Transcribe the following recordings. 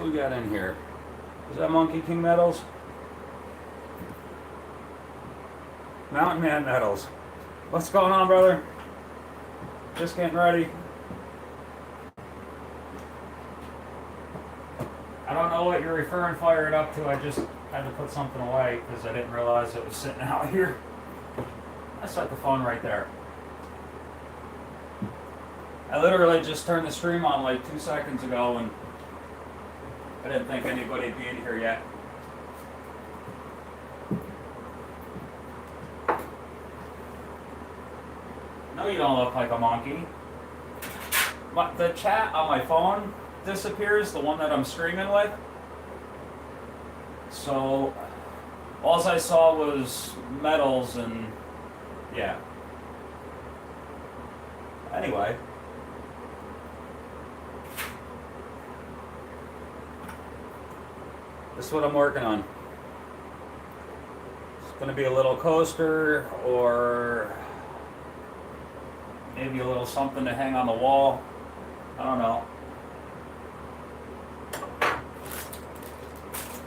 Who we got in here? Is that Monkey King Metals? Mountain Man Metals. What's going on, brother? Just getting ready. I don't know what you're referring Fire It Up to. I just had to put something away because I didn't realize it was sitting out here. I set the phone right there. I literally just turned the stream on like 2 seconds ago and I didn't think anybody'd be in here yet. No, you don't look like a monkey. The chat on my phone disappears, the one that I'm streaming with. So, all I saw was metals and, yeah. Anyway. This is what I'm working on. It's going to be a little coaster or maybe a little something to hang on the wall. I don't know.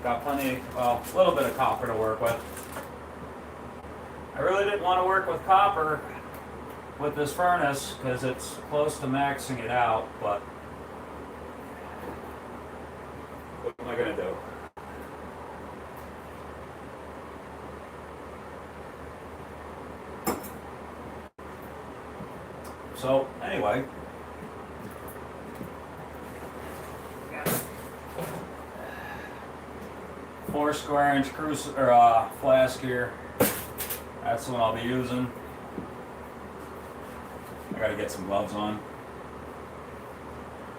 Got plenty, well, a little bit of copper to work with. I really didn't want to work with copper with this furnace because it's close to maxing it out, but what am I going to do? So, anyway. 4 square inch flask here. That's the one I'll be using. I gotta get some gloves on.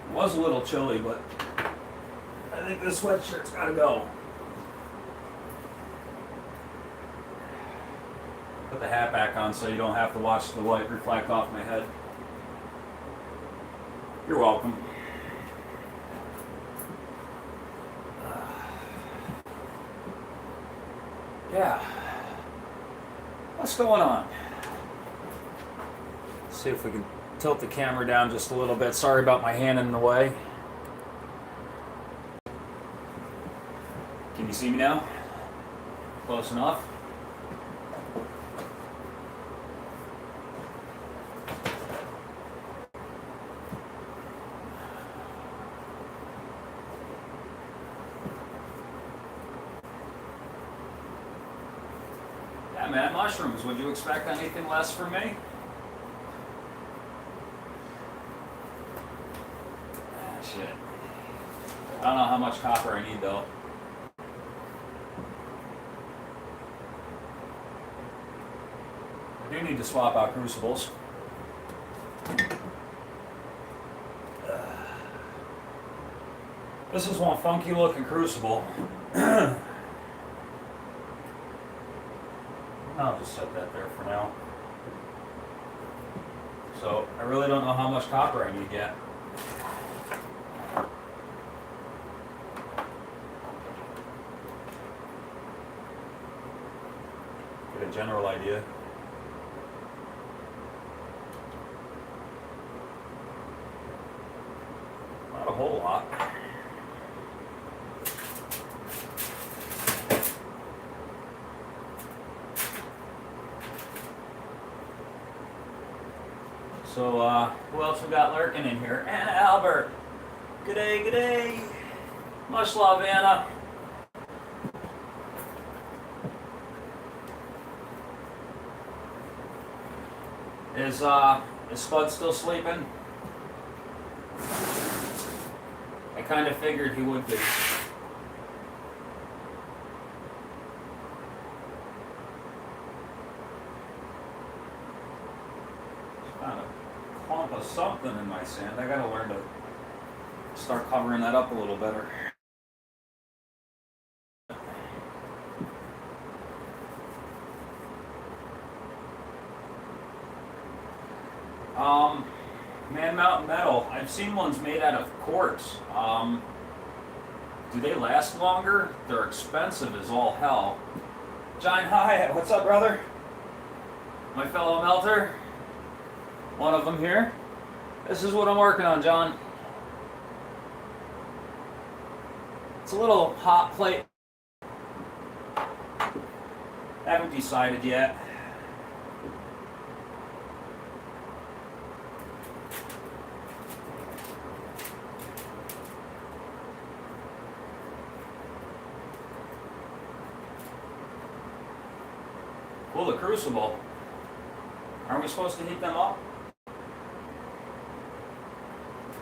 It was a little chilly, but I think this sweatshirt's gotta go. Put the hat back on so you don't have to watch the light reflect off my head. You're welcome. Yeah. What's going on? Let's see if we can tilt the camera down just a little bit. Sorry about my hand in the way. Can you see me now? Close enough? Man, mushrooms. Would you expect anything less from me? Ah, shit. I don't know how much copper I need, though. I do need to swap out crucibles. This is one funky looking crucible. I'll just set that there for now. So, I really don't know how much copper I need yet. Get a general idea. Not a whole lot. So, who else we got lurking in here? Anna Albert. G'day, g'day. Much love, Anna. Is Spud still sleeping? I kind of figured he would be. Something in my sand. I gotta learn to start covering that up a little better. Man Mountain Metal. I've seen ones made out of quartz. Do they last longer? They're expensive as all hell. John Hyatt, what's up, brother? My fellow melter. One of them here. This is what I'm working on, John. It's a little hot plate. Haven't decided yet. Well, the crucible. Aren't we supposed to heat them up?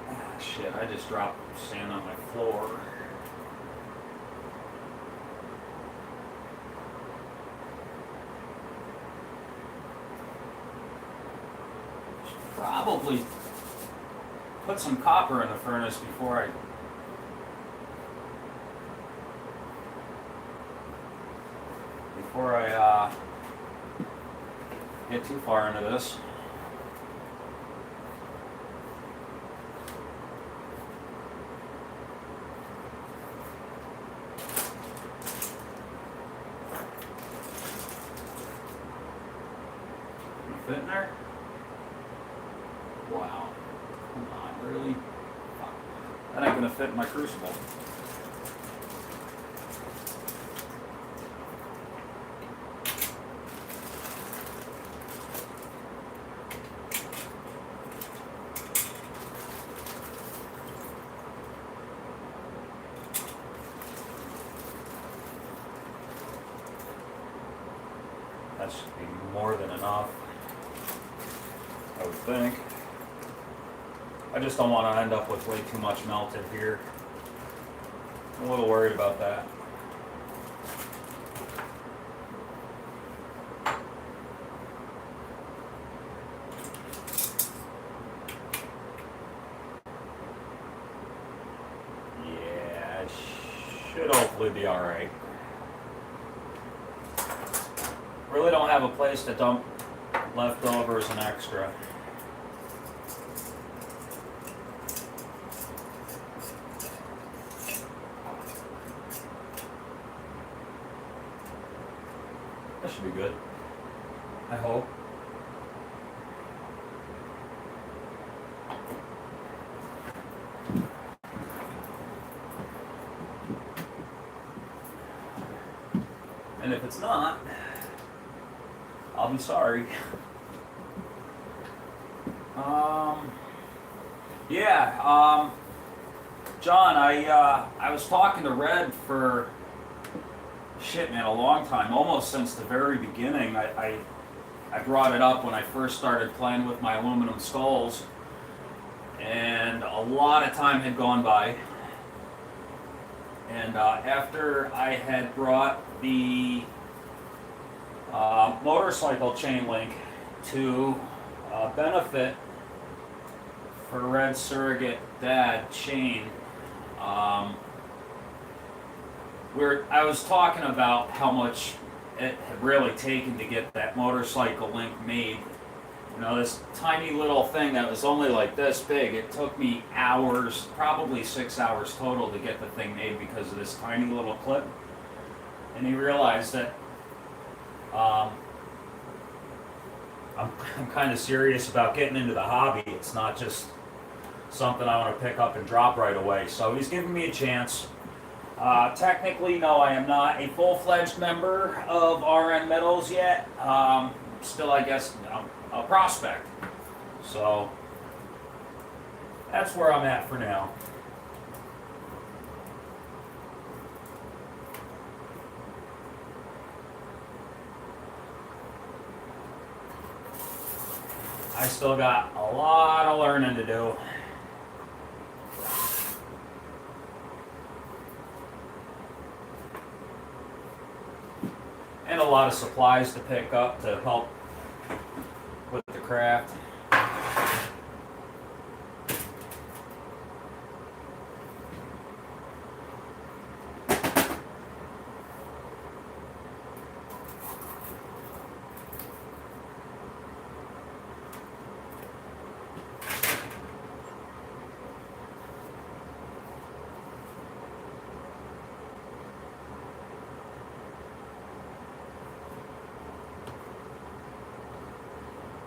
Ah, shit, I just dropped sand on my floor. Should probably put some copper in the furnace before I get too far into this. Can you fit in there? Wow. Come on, really? That ain't gonna fit in my crucible. That should be more than enough, I would think. I just don't want to end up with way too much melted here. I'm a little worried about that. Yeah, it should hopefully be alright. Really don't have a place to dump leftovers and extra. That should be good. I hope. And if it's not, I'll be sorry. John, I was talking to Red for shit, man, a long time, almost since the very beginning. I brought it up when I first started playing with my aluminum skulls, and a lot of time had gone by. And after I had brought the motorcycle chain link to benefit for Red's surrogate dad, Shane, I was talking about how much it had really taken to get that motorcycle link made. You know, this tiny little thing that was only like this big, it took me hours, probably 6 hours total to get the thing made because of this tiny little clip. And he realized that I'm kind of serious about getting into the hobby. It's not just something I want to pick up and drop right away. So he's giving me a chance. Technically, no, I am not a full-fledged member of RN Metals yet. Still, I guess, a prospect. So that's where I'm at for now. I still got a lot of learning to do. And a lot of supplies to pick up to help with the craft.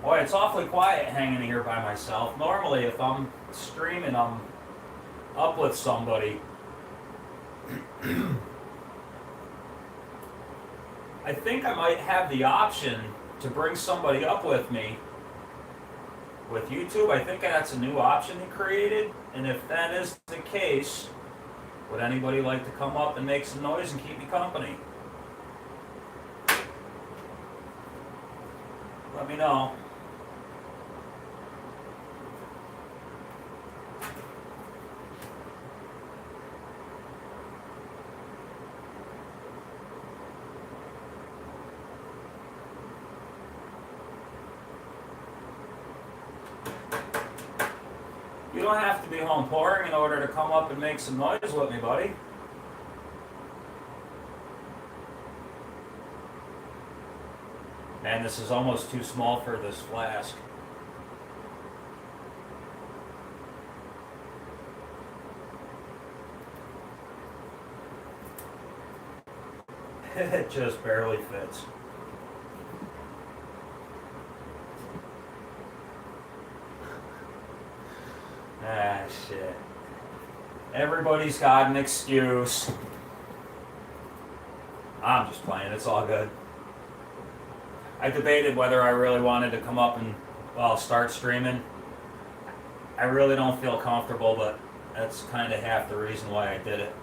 Boy, it's awfully quiet hanging here by myself. Normally, if I'm streaming, I'm up with somebody. I think I might have the option to bring somebody up with me with YouTube. I think that's a new option he created, and if that is the case, would anybody like to come up and make some noise and keep me company? Let me know. You don't have to be home pouring in order to come up and make some noise with me, buddy. Man, this is almost too small for this flask. It just barely fits. Ah, shit. Everybody's got an excuse. I'm just playing, it's all good. I debated whether I really wanted to come up and, well, start streaming. I really don't feel comfortable, but that's kind of half the reason why I did it.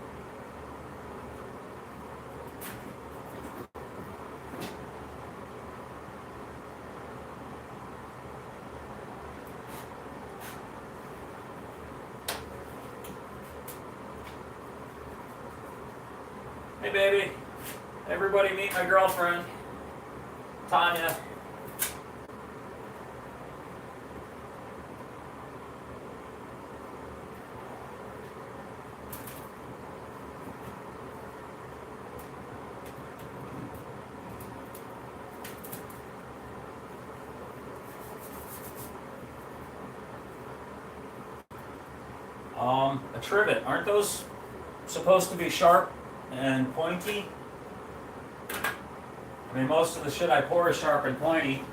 Hey baby, everybody meet my girlfriend, Tanya. A trivet, aren't those supposed to be sharp and pointy? I mean, most of the shit I pour is sharp and pointy.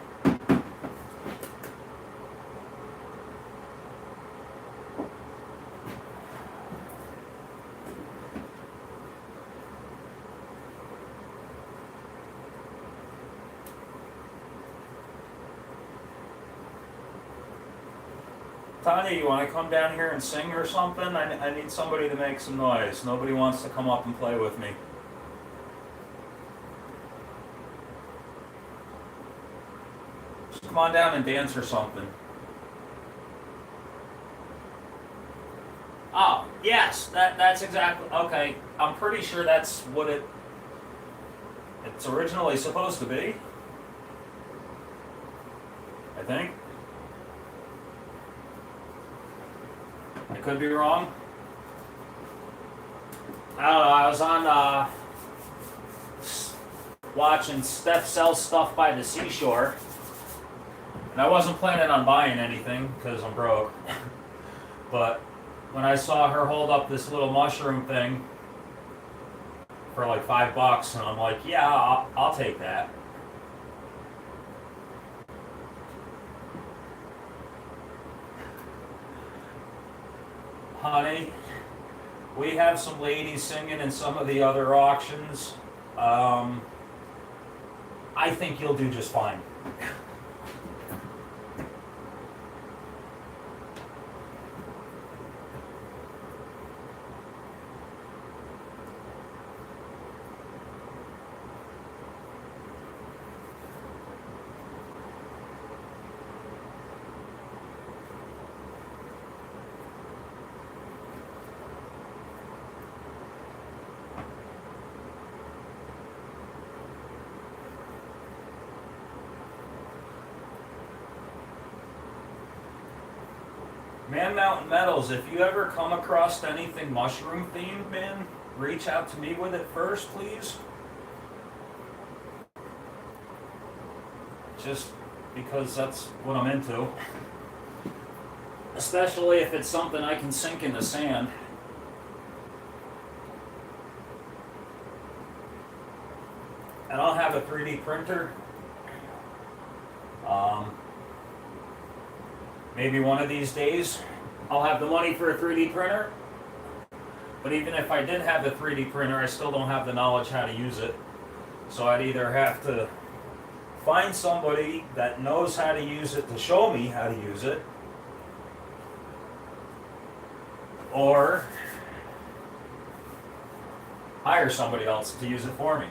Tanya, you want to come down here and sing or something? I need somebody to make some noise. Nobody wants to come up and play with me. Just come on down and dance or something. Oh, yes, that's exactly, okay. I'm pretty sure that's what it's originally supposed to be. I think. I could be wrong. I don't know, I was on watching Steph sell stuff by the seashore, and I wasn't planning on buying anything because I'm broke. But when I saw her hold up this little mushroom thing for like $5, and I'm like, yeah, I'll take that. Honey, we have some ladies singing in some of the other auctions. I think you'll do just fine. Man Mountain Metals, if you ever come across anything mushroom themed, man, reach out to me with it first, please. Just because that's what I'm into. Especially if it's something I can sink in the sand. And I'll have a 3D printer. Maybe one of these days I'll have the money for a 3D printer. But even if I did have the 3D printer, I still don't have the knowledge how to use it. So I'd either have to find somebody that knows how to use it to show me how to use it, or hire somebody else to use it for me.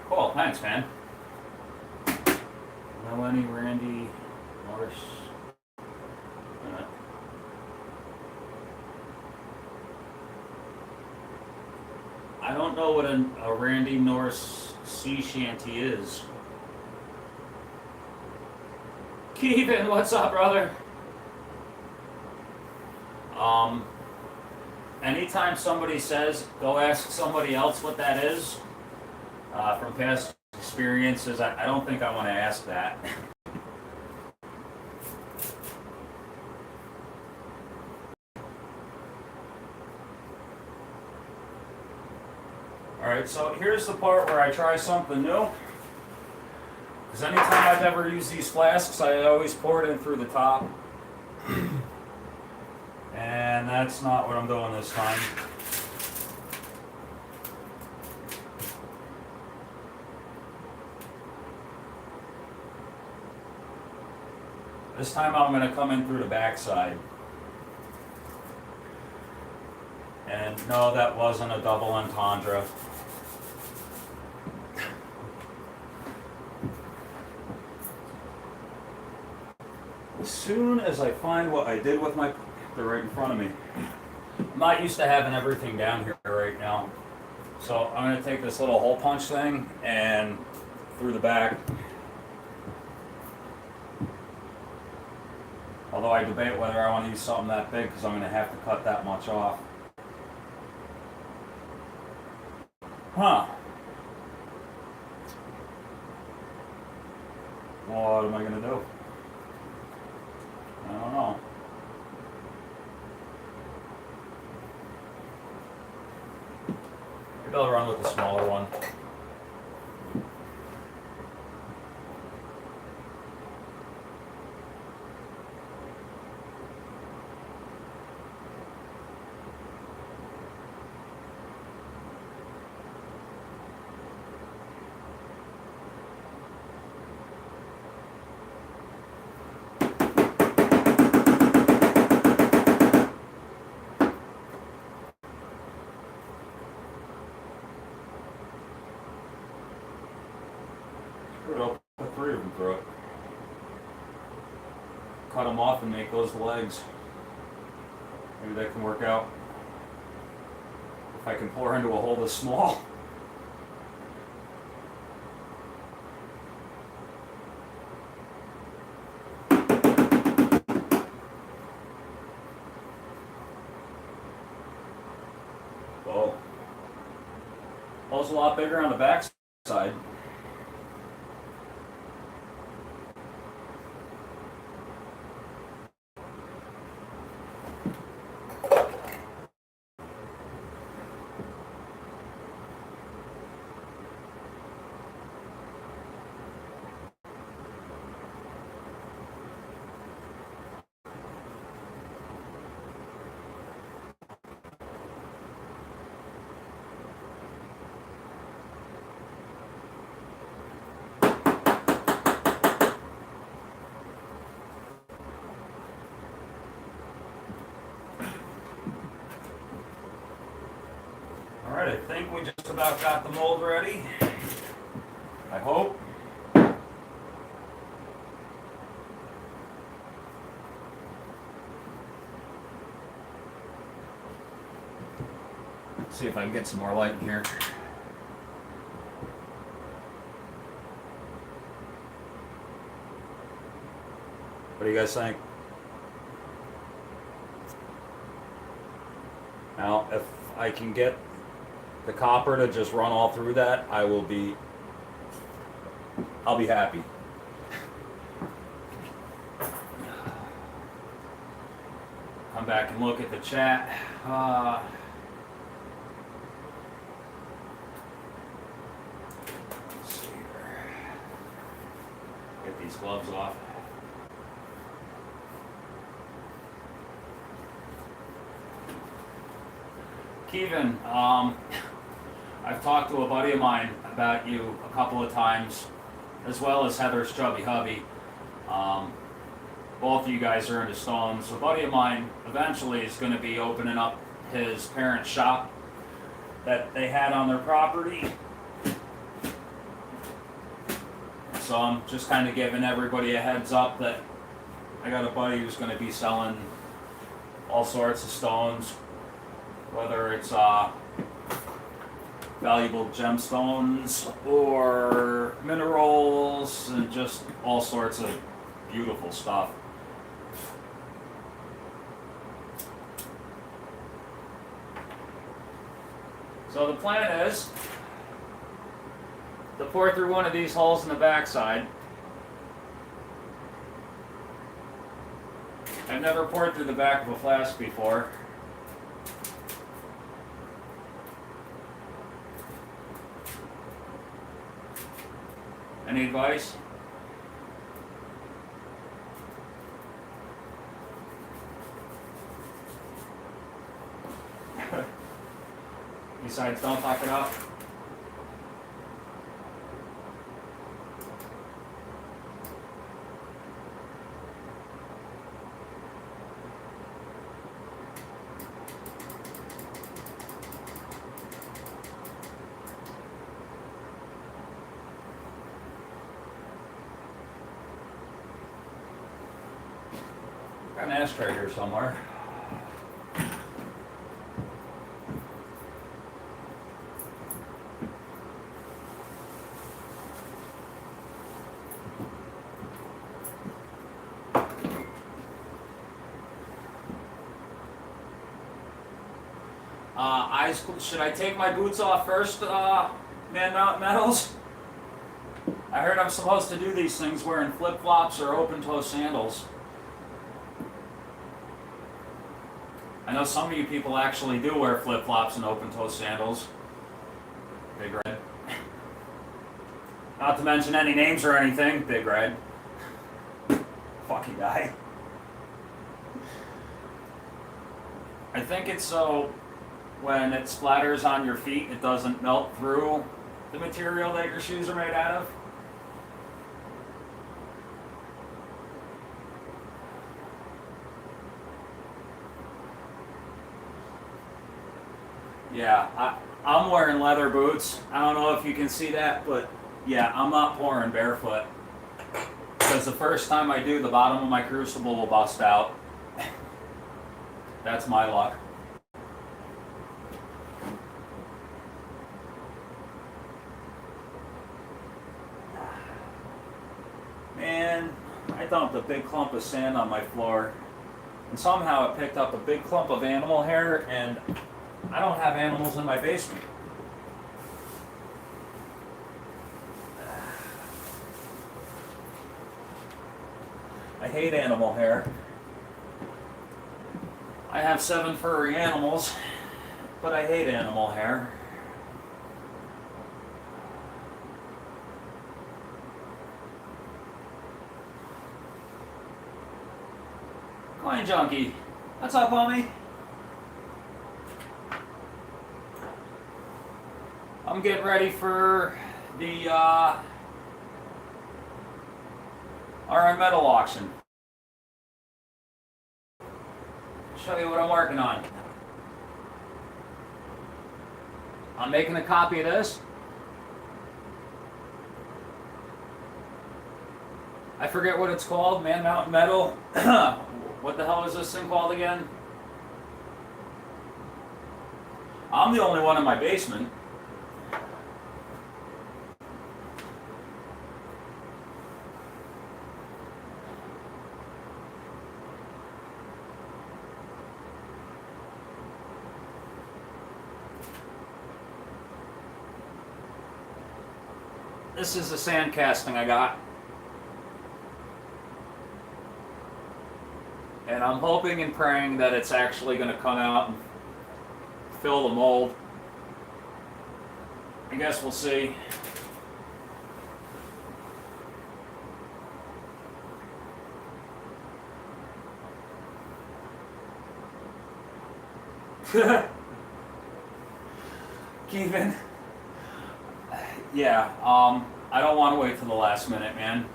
Cool, thanks, man. Melanie, Randy, Norris. I don't know what a Randy Norris sea shanty is. Kevin, what's up, brother? Anytime somebody says, go ask somebody else what that is, from past experiences, I don't think I want to ask that. Alright, so here's the part where I try something new. Because anytime I've ever used these flasks, I always pour it in through the top. And that's not what I'm doing this time. This time I'm going to come in through the backside. And no, that wasn't a double entendre. As soon as I find what I did with they're right in front of me. I'm not used to having everything down here right now. So I'm going to take this little hole punch thing and through the back. Although I debate whether I want to use something that big because I'm going to have to cut that much off. Huh. What am I going to do? I don't know. Maybe I'll run with the smaller one. I'll put 3 of them through it. Cut them off and make those the legs. Maybe that can work out. If I can pour into a hole this small. Whoa. Hole's a lot bigger on the back side. Alright, I think we just about got the mold ready. I hope. Let's see if I can get some more light in here. What do you guys think? Now, if I can get the copper to just run all through that, I'll be happy. Come back and look at the chat. Let's see here. Get these gloves off. Kevin, I've talked to a buddy of mine about you a couple of times, as well as Heather's chubby hubby. Both of you guys are into stones. A buddy of mine eventually is going to be opening up his parents' shop that they had on their property. So I'm just kind of giving everybody a heads up that I got a buddy who's going to be selling all sorts of stones, whether it's valuable gemstones or minerals and just all sorts of beautiful stuff. So the plan is to pour through one of these holes in the backside. I've never poured through the back of a flask before. Any advice? Besides, don't fuck it up. Got an ashtray here somewhere. Should I take my boots off first, Man Mountain Metals? I heard I'm supposed to do these things wearing flip-flops or open-toe sandals. I know some of you people actually do wear flip-flops and open-toe sandals. Big Red. Not to mention any names or anything. Big Red. Fucking guy. I think it's so when it splatters on your feet, it doesn't melt through the material that your shoes are made out of. Yeah, I'm wearing leather boots. I don't know if you can see that, but yeah, I'm not pouring barefoot. Because the first time I do, the bottom of my crucible will bust out. That's my luck. Man, I dumped a big clump of sand on my floor, and somehow it picked up a big clump of animal hair, and I don't have animals in my basement. I hate animal hair. I have 7 furry animals, but I hate animal hair. Coin Junkie, what's up, homie? I'm getting ready for the RN Metal auction. Show you what I'm working on. I'm making a copy of this. I forget what it's called, Man Mountain Metal. What the hell is this thing called again? I'm the only one in my basement. This is the sand casting I got. And I'm hoping and praying that it's actually going to come out and fill the mold. I guess we'll see. Kevin. Yeah, I don't want to wait for the last minute, man.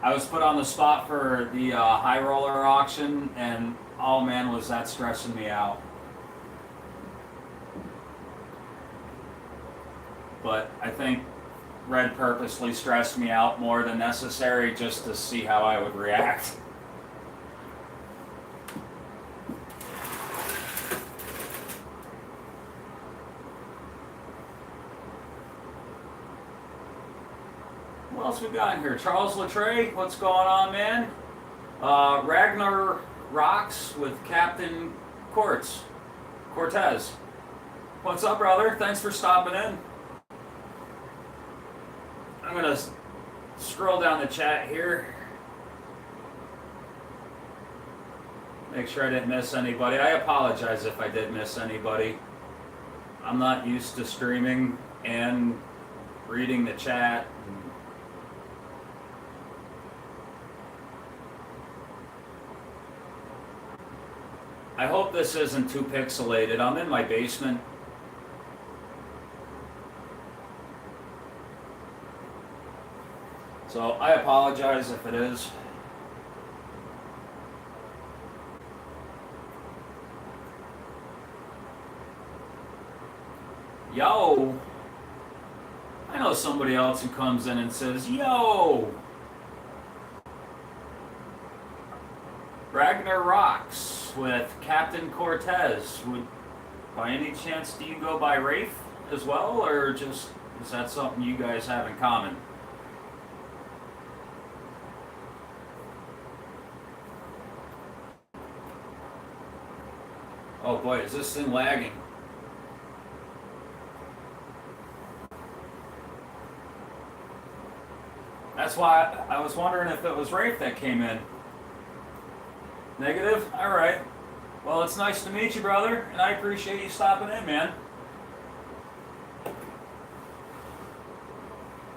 I was put on the spot for the high roller auction, and oh man, was that stressing me out. But I think Red purposely stressed me out more than necessary just to see how I would react. What else we got in here? Charles Latre, what's going on, man? Ragnar Rocks with Captain Cortez. What's up, brother? Thanks for stopping in. I'm gonna scroll down the chat here. Make sure I didn't miss anybody. I apologize if I did miss anybody. I'm not used to streaming and reading the chat. I hope this isn't too pixelated. I'm in my basement. So I apologize if it is. Yo! I know somebody else who comes in and says, yo! Ragnar Rocks with Captain Cortez. Would, by any chance, do you go by Rafe as well, or just is that something you guys have in common? Oh boy, is this thing lagging? That's why I was wondering if it was Rafe that came in. Negative? Alright. Well, it's nice to meet you, brother, and I appreciate you stopping in, man.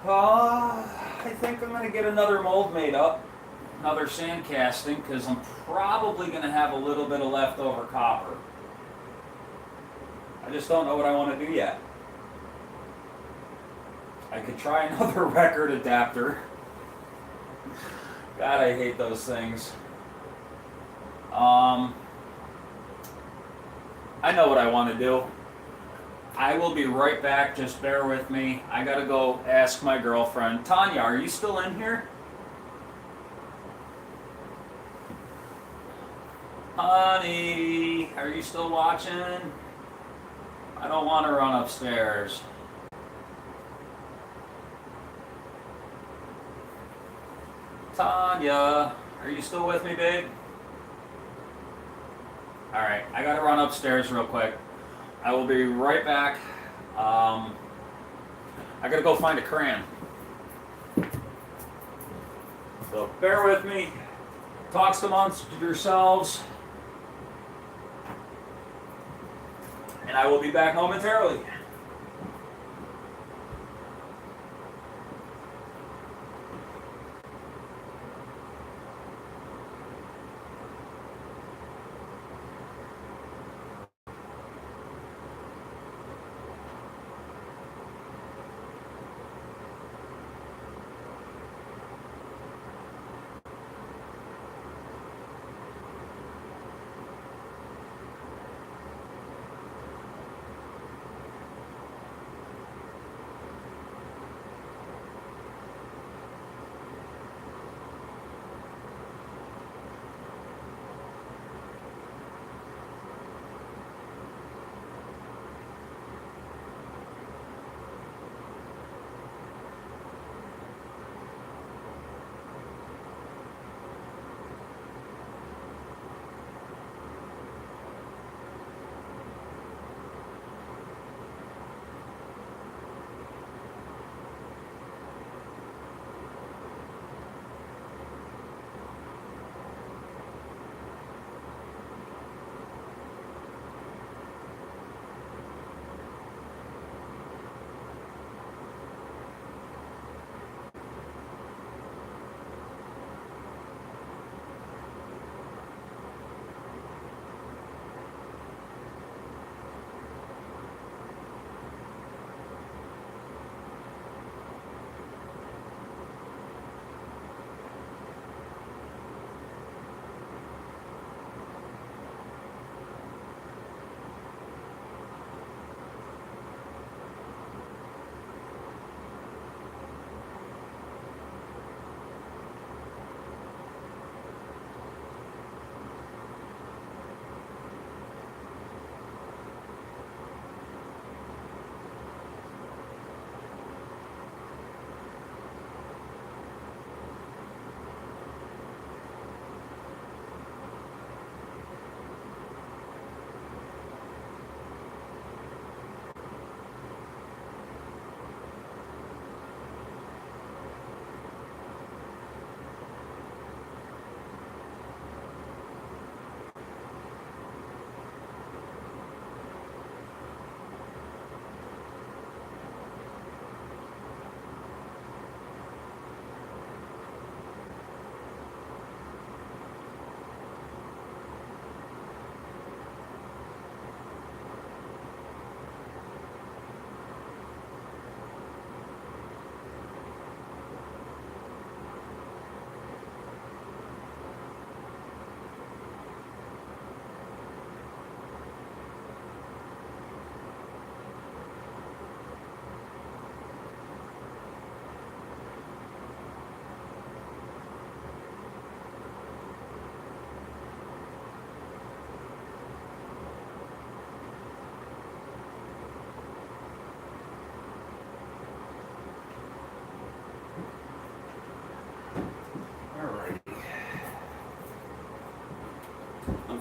I think I'm going to get another mold made up. Another sand casting, because I'm probably going to have a little bit of leftover copper. I just don't know what I want to do yet. I could try another record adapter. God, I hate those things. I know what I want to do. I will be right back, just bear with me. I gotta go ask my girlfriend. Tanya, are you still in here? Honey, are you still watching? I don't want to run upstairs. Tanya, are you still with me, babe? Alright, I gotta run upstairs real quick. I will be right back. I gotta go find a crayon. So bear with me. Talk amongst yourselves. And I will be back momentarily.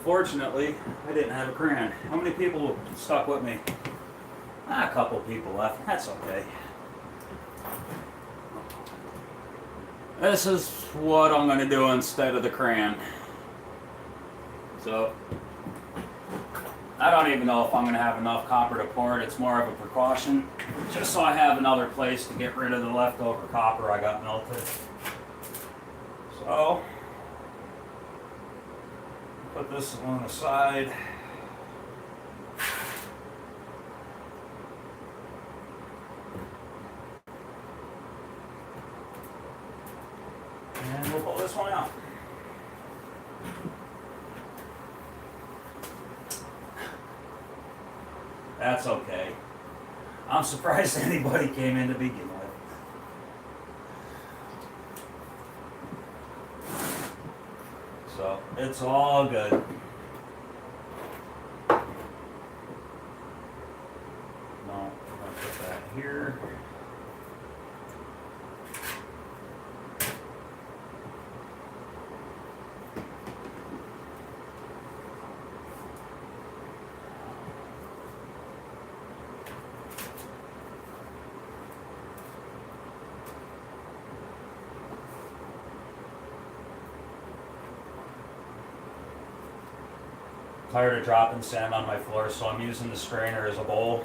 Unfortunately, I didn't have a crayon. How many people stuck with me? A couple people left. That's okay. This is what I'm going to do instead of the crayon. So, I don't even know if I'm going to have enough copper to pour it. It's more of a precaution, just so I have another place to get rid of the leftover copper I got melted. So, put this on the side. And we'll pull this one out. That's okay. I'm surprised anybody came in to begin with. So, it's all good. No, I'm gonna put that here. Tired of dropping sand on my floor, so I'm using the strainer as a bowl.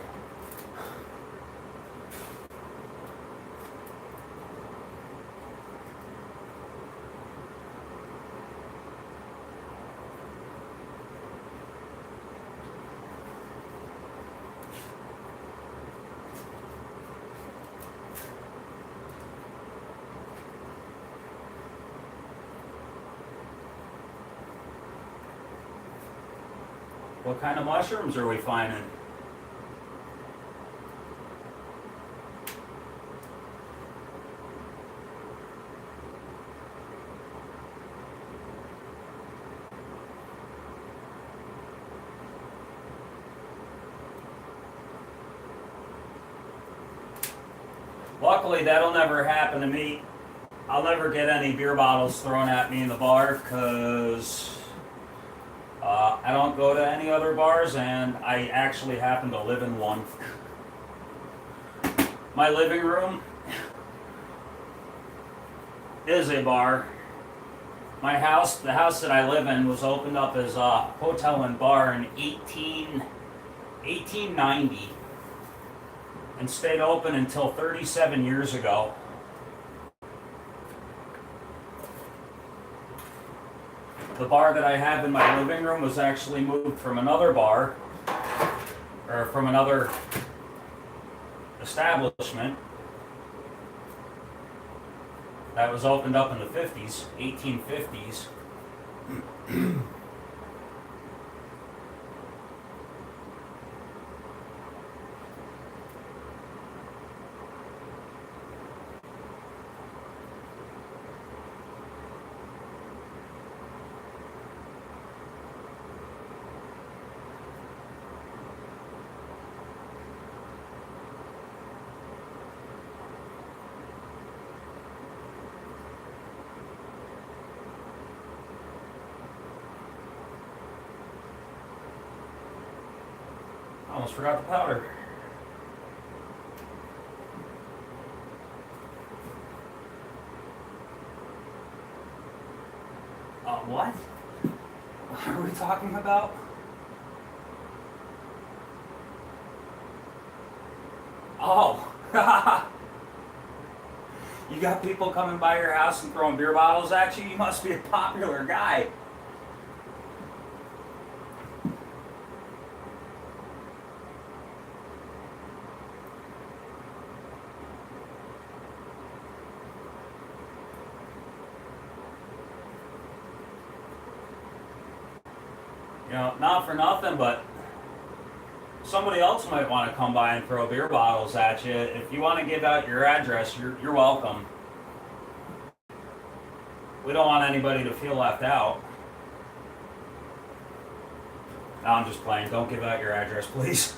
What kind of mushrooms are we finding? Luckily, that'll never happen to me. I'll never get any beer bottles thrown at me in the bar because I don't go to any other bars, and I actually happen to live in one. My living room is a bar. My house, the house that I live in, was opened up as a hotel and bar in 1890 and stayed open until 37 years ago. The bar that I have in my living room was actually moved from another bar, or from another establishment that was opened up in the 50s, 1850s. Almost forgot the powder. What? What are we talking about? Oh. You got people coming by your house and throwing beer bottles at you? You must be a popular guy. You know, not for nothing, but somebody else might want to come by and throw beer bottles at you. If you want to give out your address, you're welcome. We don't want anybody to feel left out. No, I'm just playing. Don't give out your address, please.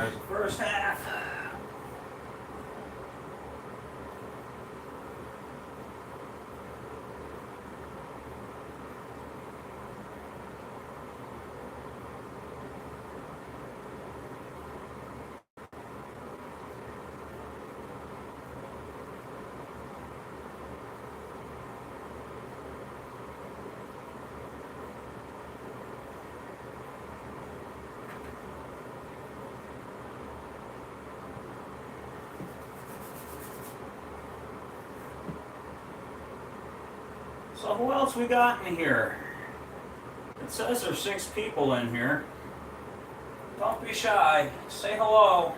There's the first half. So who else we got in here? It says there's 6 people in here. Don't be shy. Say hello.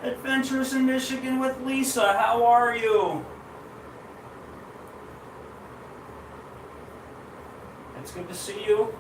Adventures in Michigan with Lisa. How are you? It's good to see you.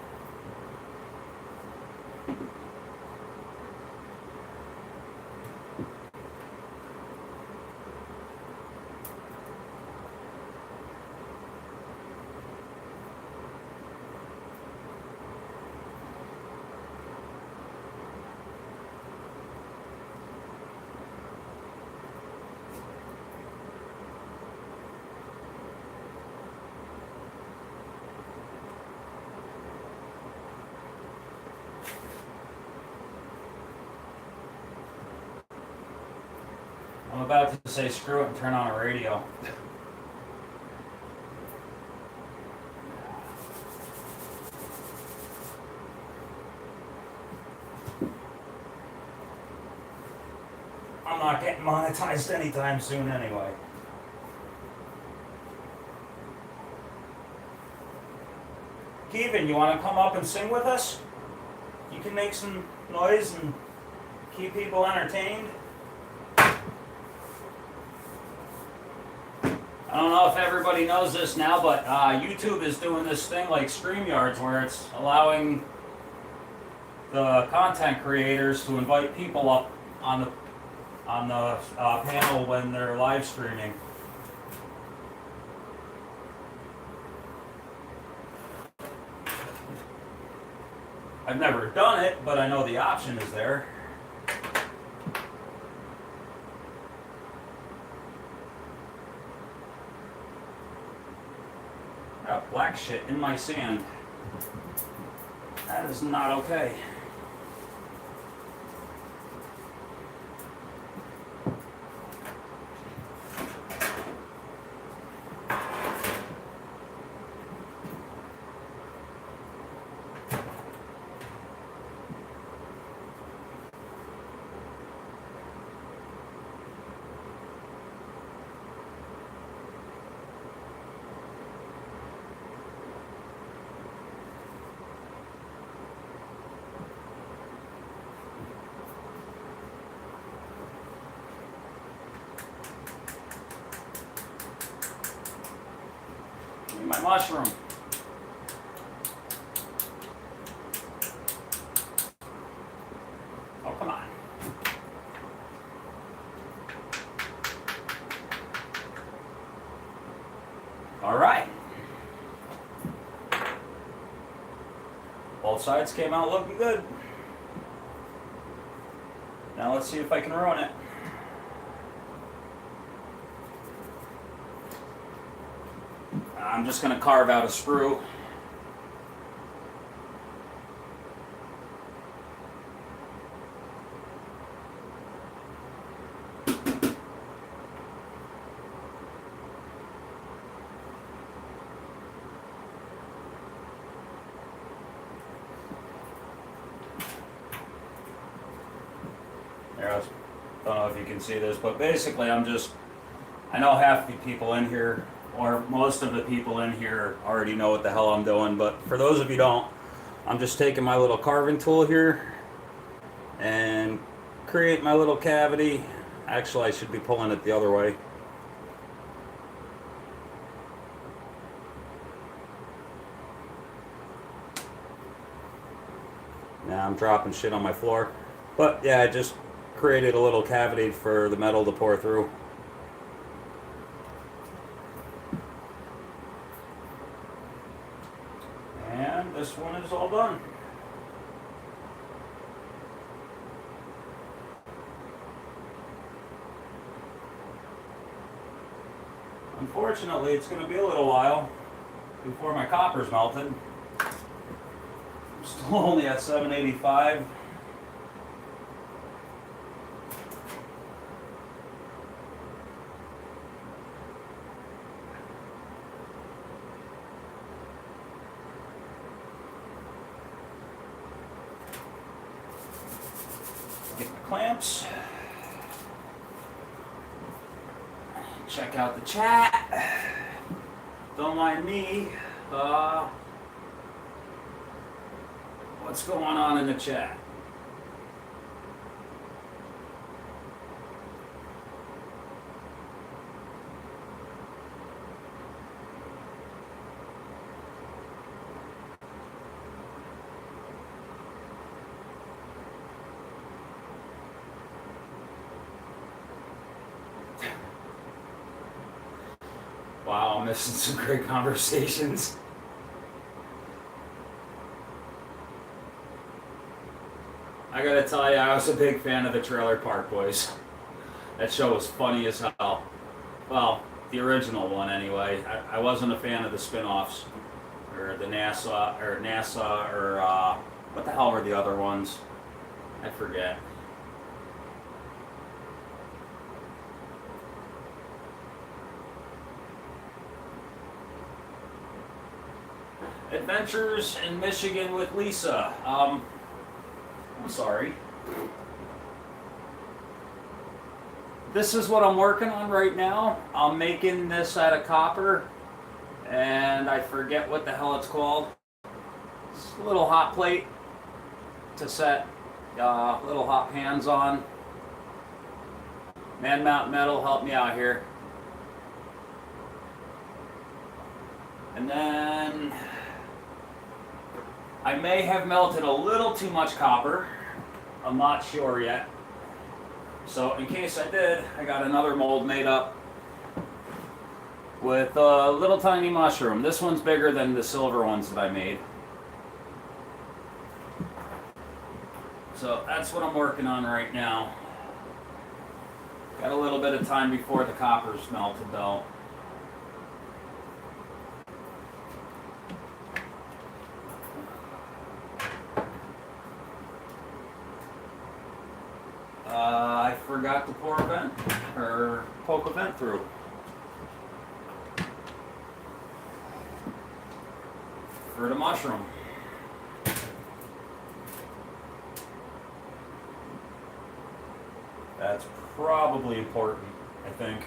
I'm about to say screw it and turn on a radio. I'm not getting monetized anytime soon anyway. Kevin, you want to come up and sing with us? You can make some noise and keep people entertained. I don't know if everybody knows this now, but YouTube is doing this thing like StreamYards where it's allowing the content creators to invite people up on the panel when they're live streaming. I've never done it, but I know the option is there. Got black shit in my sand. That is not okay. My mushroom. Oh, come on. All right. Both sides came out looking good. Now let's see if I can ruin it. I'm just going to carve out a screw. There, I don't know if you can see this, but basically I know half the people in here, or most of the people in here already know what the hell I'm doing, but for those of you who don't, I'm just taking my little carving tool here and create my little cavity. Actually, I should be pulling it the other way. Now I'm dropping shit on my floor. But yeah, I just created a little cavity for the metal to pour through. And this one is all done. Unfortunately, it's going to be a little while before my copper's melted. I'm still only at 785. Get the clamps. Check out the chat. Don't mind me. What's going on in the chat? Wow, I'm missing some great conversations. I gotta tell you, I was a big fan of the Trailer Park Boys. That show was funny as hell. Well, the original one anyway. I wasn't a fan of the spin-offs, or the NASA, or what the hell were the other ones? I forget. Adventures in Michigan with Lisa. I'm sorry. This is what I'm working on right now. I'm making this out of copper, and I forget what the hell it's called. It's a little hot plate to set little hot pans on. Man Mountain Metal, help me out here. And then I may have melted a little too much copper. I'm not sure yet. So in case I did, I got another mold made up with a little tiny mushroom. This one's bigger than the silver ones that I made. So that's what I'm working on right now. Got a little bit of time before the copper's melted though. I forgot to pour a vent, or poke a vent through. For the mushroom. That's probably important, I think.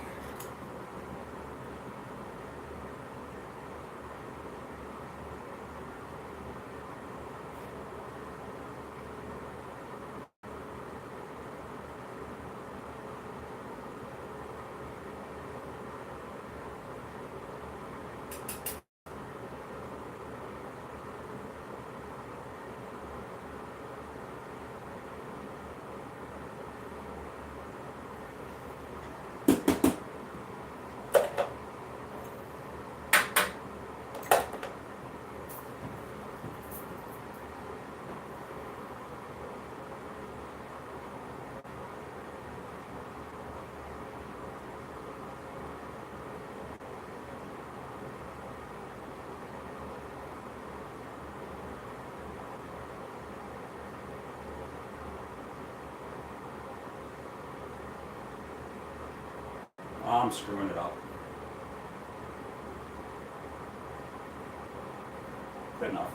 I'm screwing it up. Good enough.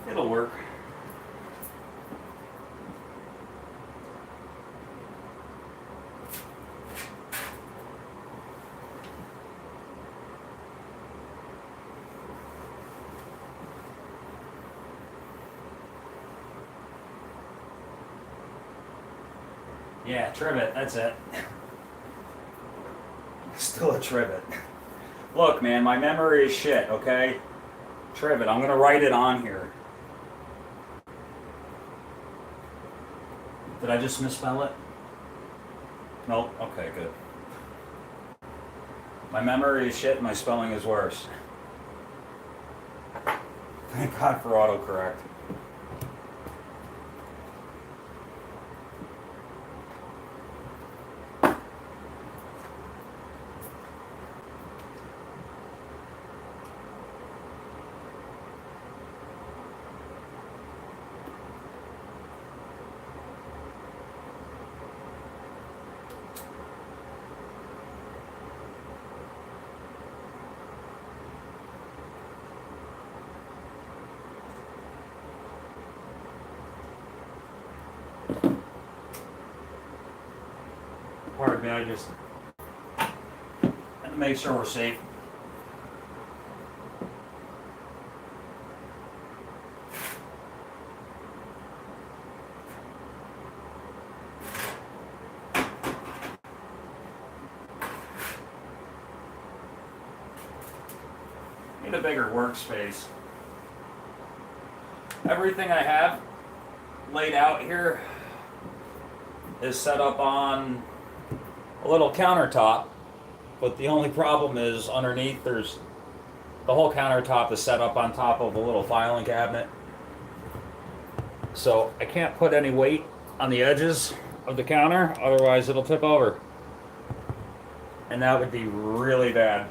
It'll work. Yeah, trivet, that's it. Still a trivet. Look, man, my memory is shit, okay? Trivet, I'm gonna write it on here. The Did I just misspell it? Nope. Okay, good. My memory is shit, my spelling is worse. Thank God for autocorrect. Pardon me, I just had to make sure we're safe. Need a bigger workspace. Everything I have laid out here is set up on a little countertop, but the only problem is underneath the whole countertop is set up on top of a little filing cabinet. So I can't put any weight on the edges of the counter, otherwise it'll tip over. And that would be really bad.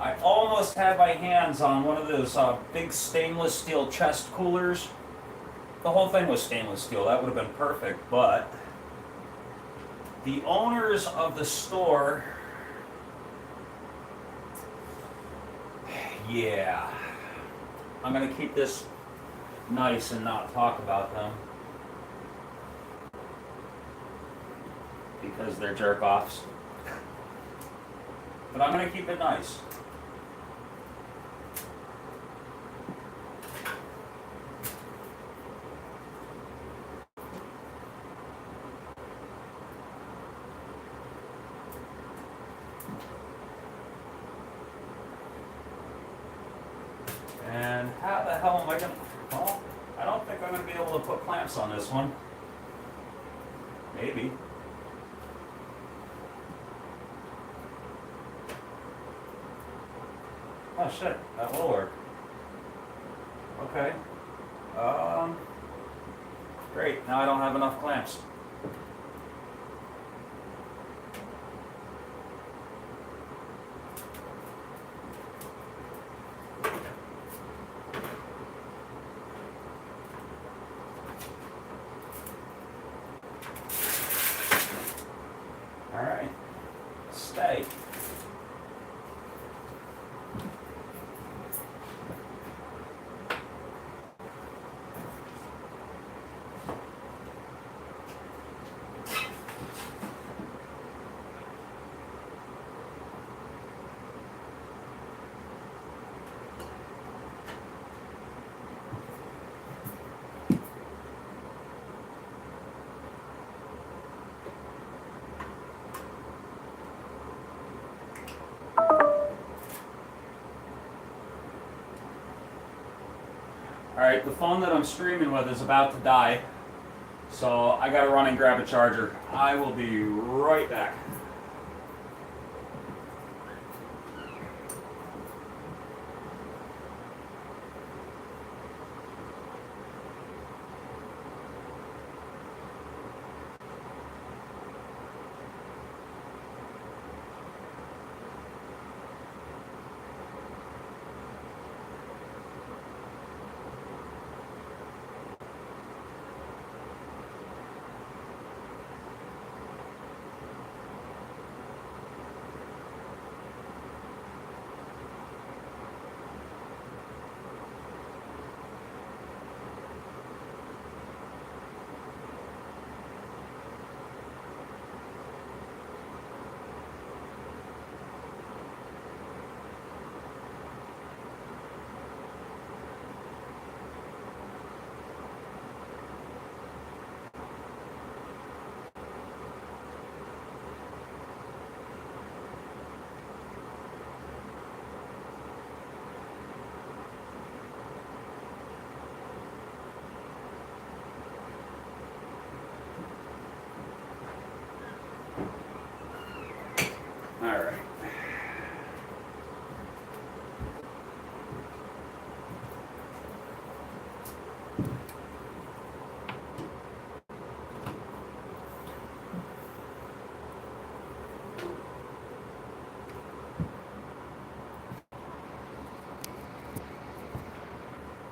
I almost had my hands on one of those big stainless steel chest coolers. The whole thing was stainless steel, that would have been perfect, but the owners of the store, yeah, I'm gonna keep this nice and not talk about them because they're jerk-offs, but I'm gonna keep it nice. And how the hell am I gonna, well, I don't think I'm gonna be able to put clamps on this one. Maybe. Oh shit, that will work. Okay. Great, now I don't have enough clamps. Alright, stay. Alright, the phone that I'm streaming with is about to die, so I gotta run and grab a charger. I will be right back.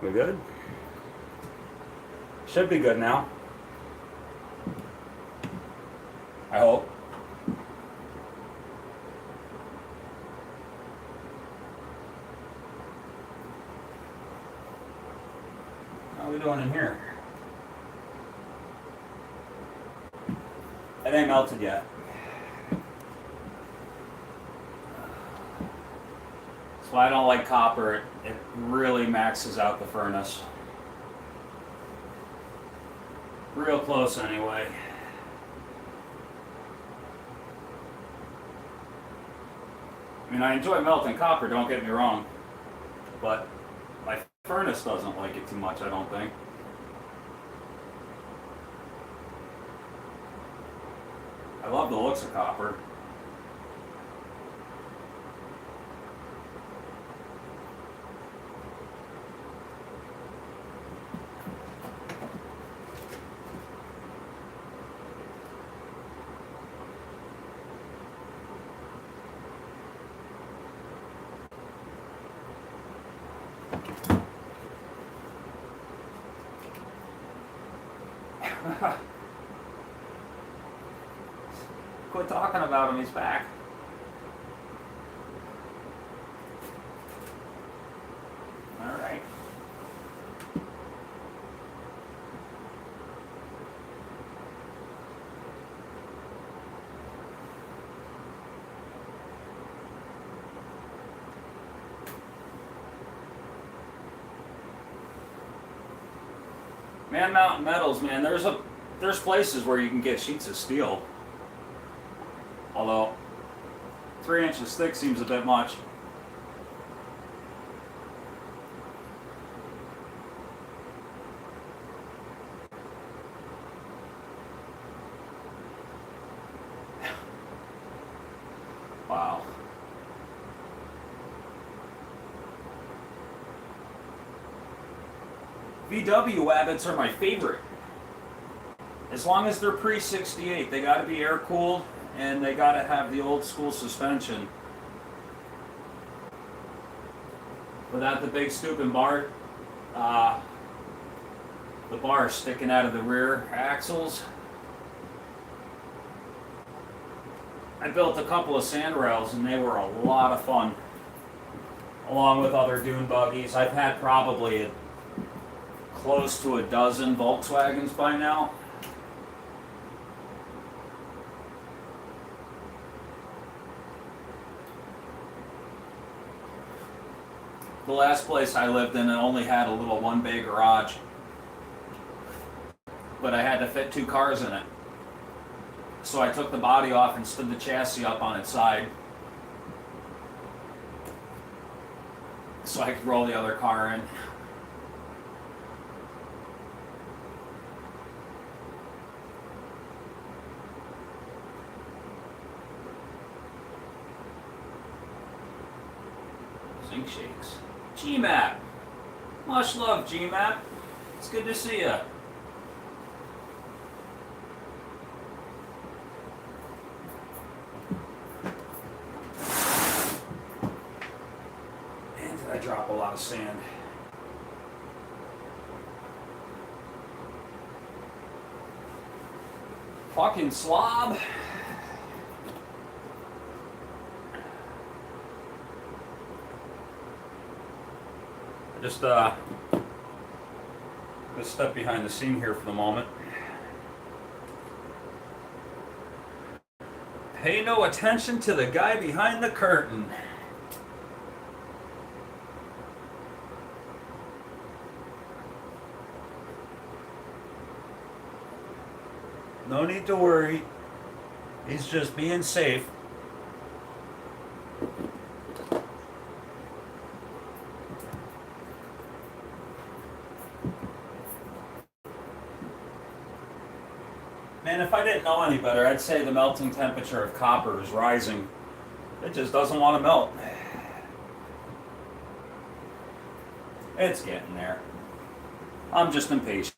We good? Should be good now. I hope. How are we doing in here? It ain't melted yet. That's why I don't like copper. It really maxes out the furnace. Real close anyway. I mean, I enjoy melting copper, don't get me wrong, but my furnace doesn't like it too much, I don't think. I love the looks of copper. Quit talking about him, he's back. Alright. Man Mountain Metals, man, there's places where you can get sheets of steel. Although 3 inches thick seems a bit much. Wow. VW Wabbits are my favorite. As long as they're pre-68, they gotta be air cooled and they gotta have the old school suspension. Without the big stupid bar, the bar sticking out of the rear axles. I built a couple of sand rails and they were a lot of fun. Along with other dune buggies. I've had probably close to a dozen Volkswagens by now. The last place I lived in, it only had a little one-bay garage. But I had to fit 2 cars in it. So I took the body off and stood the chassis up on its side. So I could roll the other car in. Zinc shakes. GMAP. Much love, GMAP. It's good to see you. And did I drop a lot of sand? Fucking slob. Just let's step behind the scene here for the moment. Pay no attention to the guy behind the curtain. No need to worry. He's just being safe. Man, if I didn't know any better, I'd say the melting temperature of copper is rising. It just doesn't want to melt. It's getting there. I'm just impatient.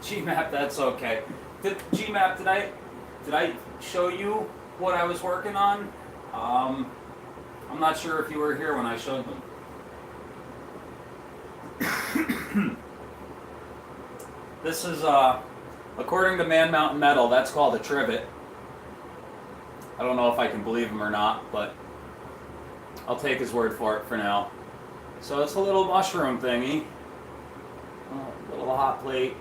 GMAP, that's okay. GMAP, did I show you what I was working on? I'm not sure if you were here when I showed them. This is, according to Man Mountain Metal, that's called a trivet. I don't know if I can believe him or not, but I'll take his word for it for now. So it's a little mushroom thingy. A little hot plate.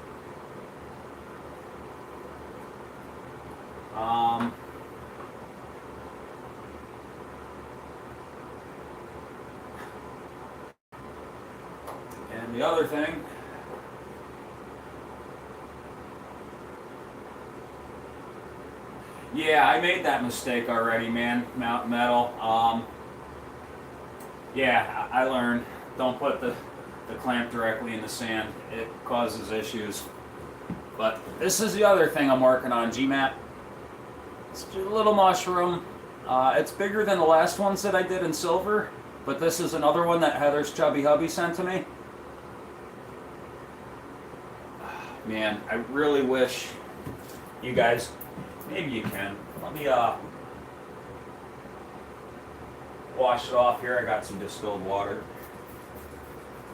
And the other thing, yeah, I made that mistake already, man. Mountain Metal. Yeah, I learned. Don't put the clamp directly in the sand. It causes issues. But this is the other thing I'm working on, GMAP. It's just a little mushroom. It's bigger than the last ones that I did in silver, but this is another one that Heather's chubby hubby sent to me. Man, I really wish you guys, maybe you can. Let me wash it off here. I got some distilled water.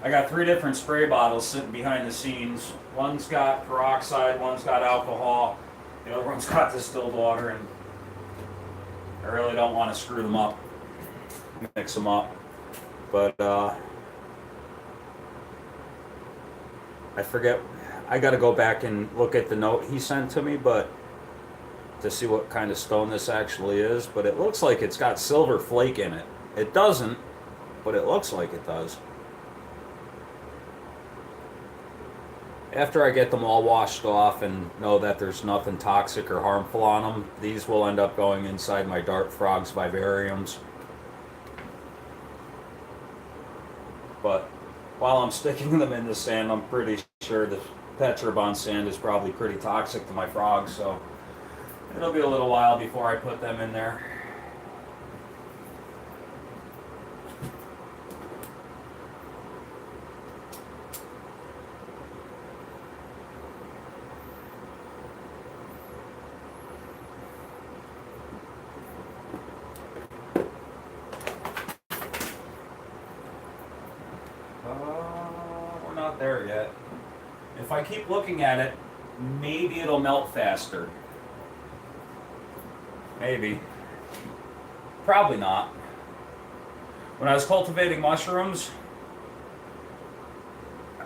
I got 3 different spray bottles sitting behind the scenes. One's got peroxide, one's got alcohol, the other one's got distilled water, and I really don't want to screw them up, mix them up. But I forget, I got to go back and look at the note he sent to me, but to see what kind of stone this actually is. But it looks like it's got silver flake in it. It doesn't, but it looks like it does. After I get them all washed off and know that there's nothing toxic or harmful on them, these will end up going inside my Dart Frogs vivariums. But while I'm sticking them in the sand, I'm pretty sure the Petrobond sand is probably pretty toxic to my frogs, so it'll be a little while before I put them in there. We're not there yet. If I keep looking at it, maybe it'll melt faster. Maybe. Probably not. When I was cultivating mushrooms,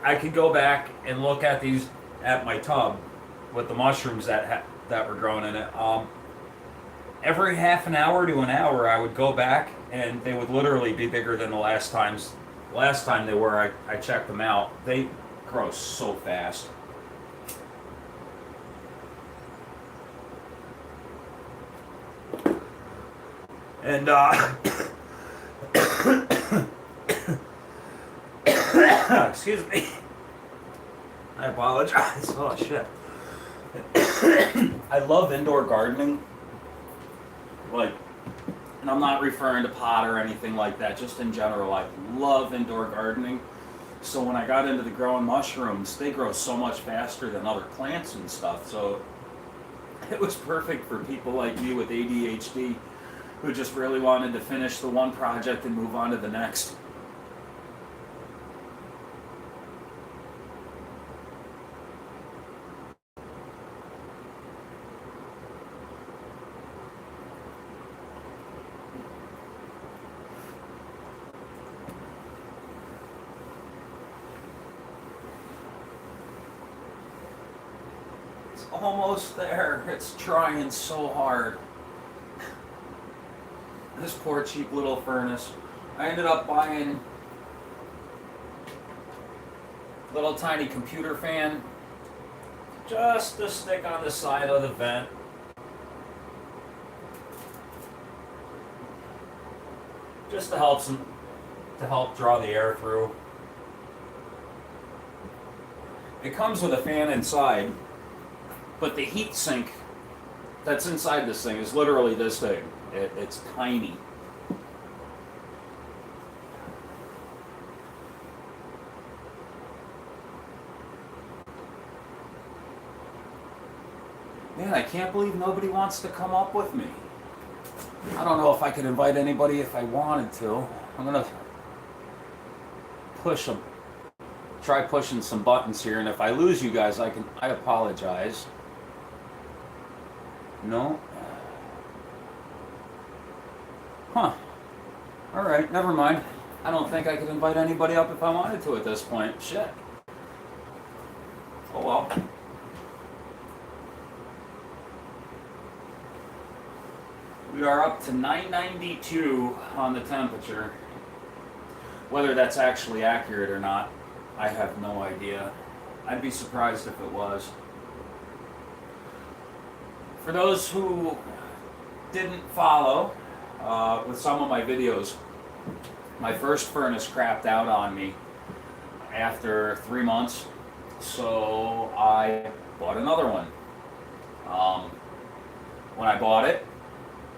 I could go back and look at these, at my tub with the mushrooms that were grown in it. Every half an hour to an hour, I would go back and they would literally be bigger than the last time they were. I checked them out. They grow so fast. And excuse me. I apologize. Oh shit. I love indoor gardening. Like, and I'm not referring to pot or anything like that, just in general. I love indoor gardening. So when I got into the growing mushrooms, they grow so much faster than other plants and stuff. So it was perfect for people like me with ADHD who just really wanted to finish the one project and move on to the next. Almost there. It's trying so hard. This poor cheap little furnace. I ended up buying a little tiny computer fan just to stick on the side of the vent. Just to help draw the air through. It comes with a fan inside. But the heat sink that's inside this thing is literally this big. It's tiny. Man, I can't believe nobody wants to come up with me. I don't know if I could invite anybody if I wanted to. I'm gonna push them. Try pushing some buttons here, and if I lose you guys, I apologize. No. Huh. Alright, never mind. I don't think I could invite anybody up if I wanted to at this point. Shit. Oh well. We are up to 992 on the temperature. Whether that's actually accurate or not, I have no idea. I'd be surprised if it was. For those who didn't follow with some of my videos, my first furnace crapped out on me after 3 months, so I bought another one. When I bought it,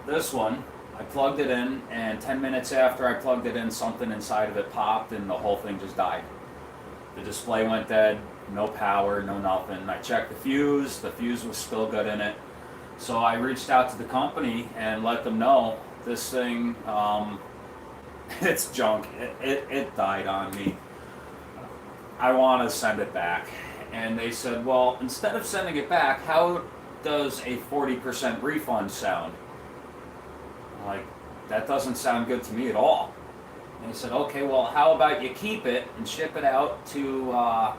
this one, I plugged it in, and 10 minutes after I plugged it in, something inside of it popped and the whole thing just died. The display went dead, no power, no nothing. I checked the fuse was still good in it. So I reached out to the company and let them know this thing, it's junk. It died on me. I want to send it back. And they said, well, instead of sending it back, how does a 40% refund sound? I'm like, that doesn't sound good to me at all. And they said, okay, well, how about you keep it and ship it out to a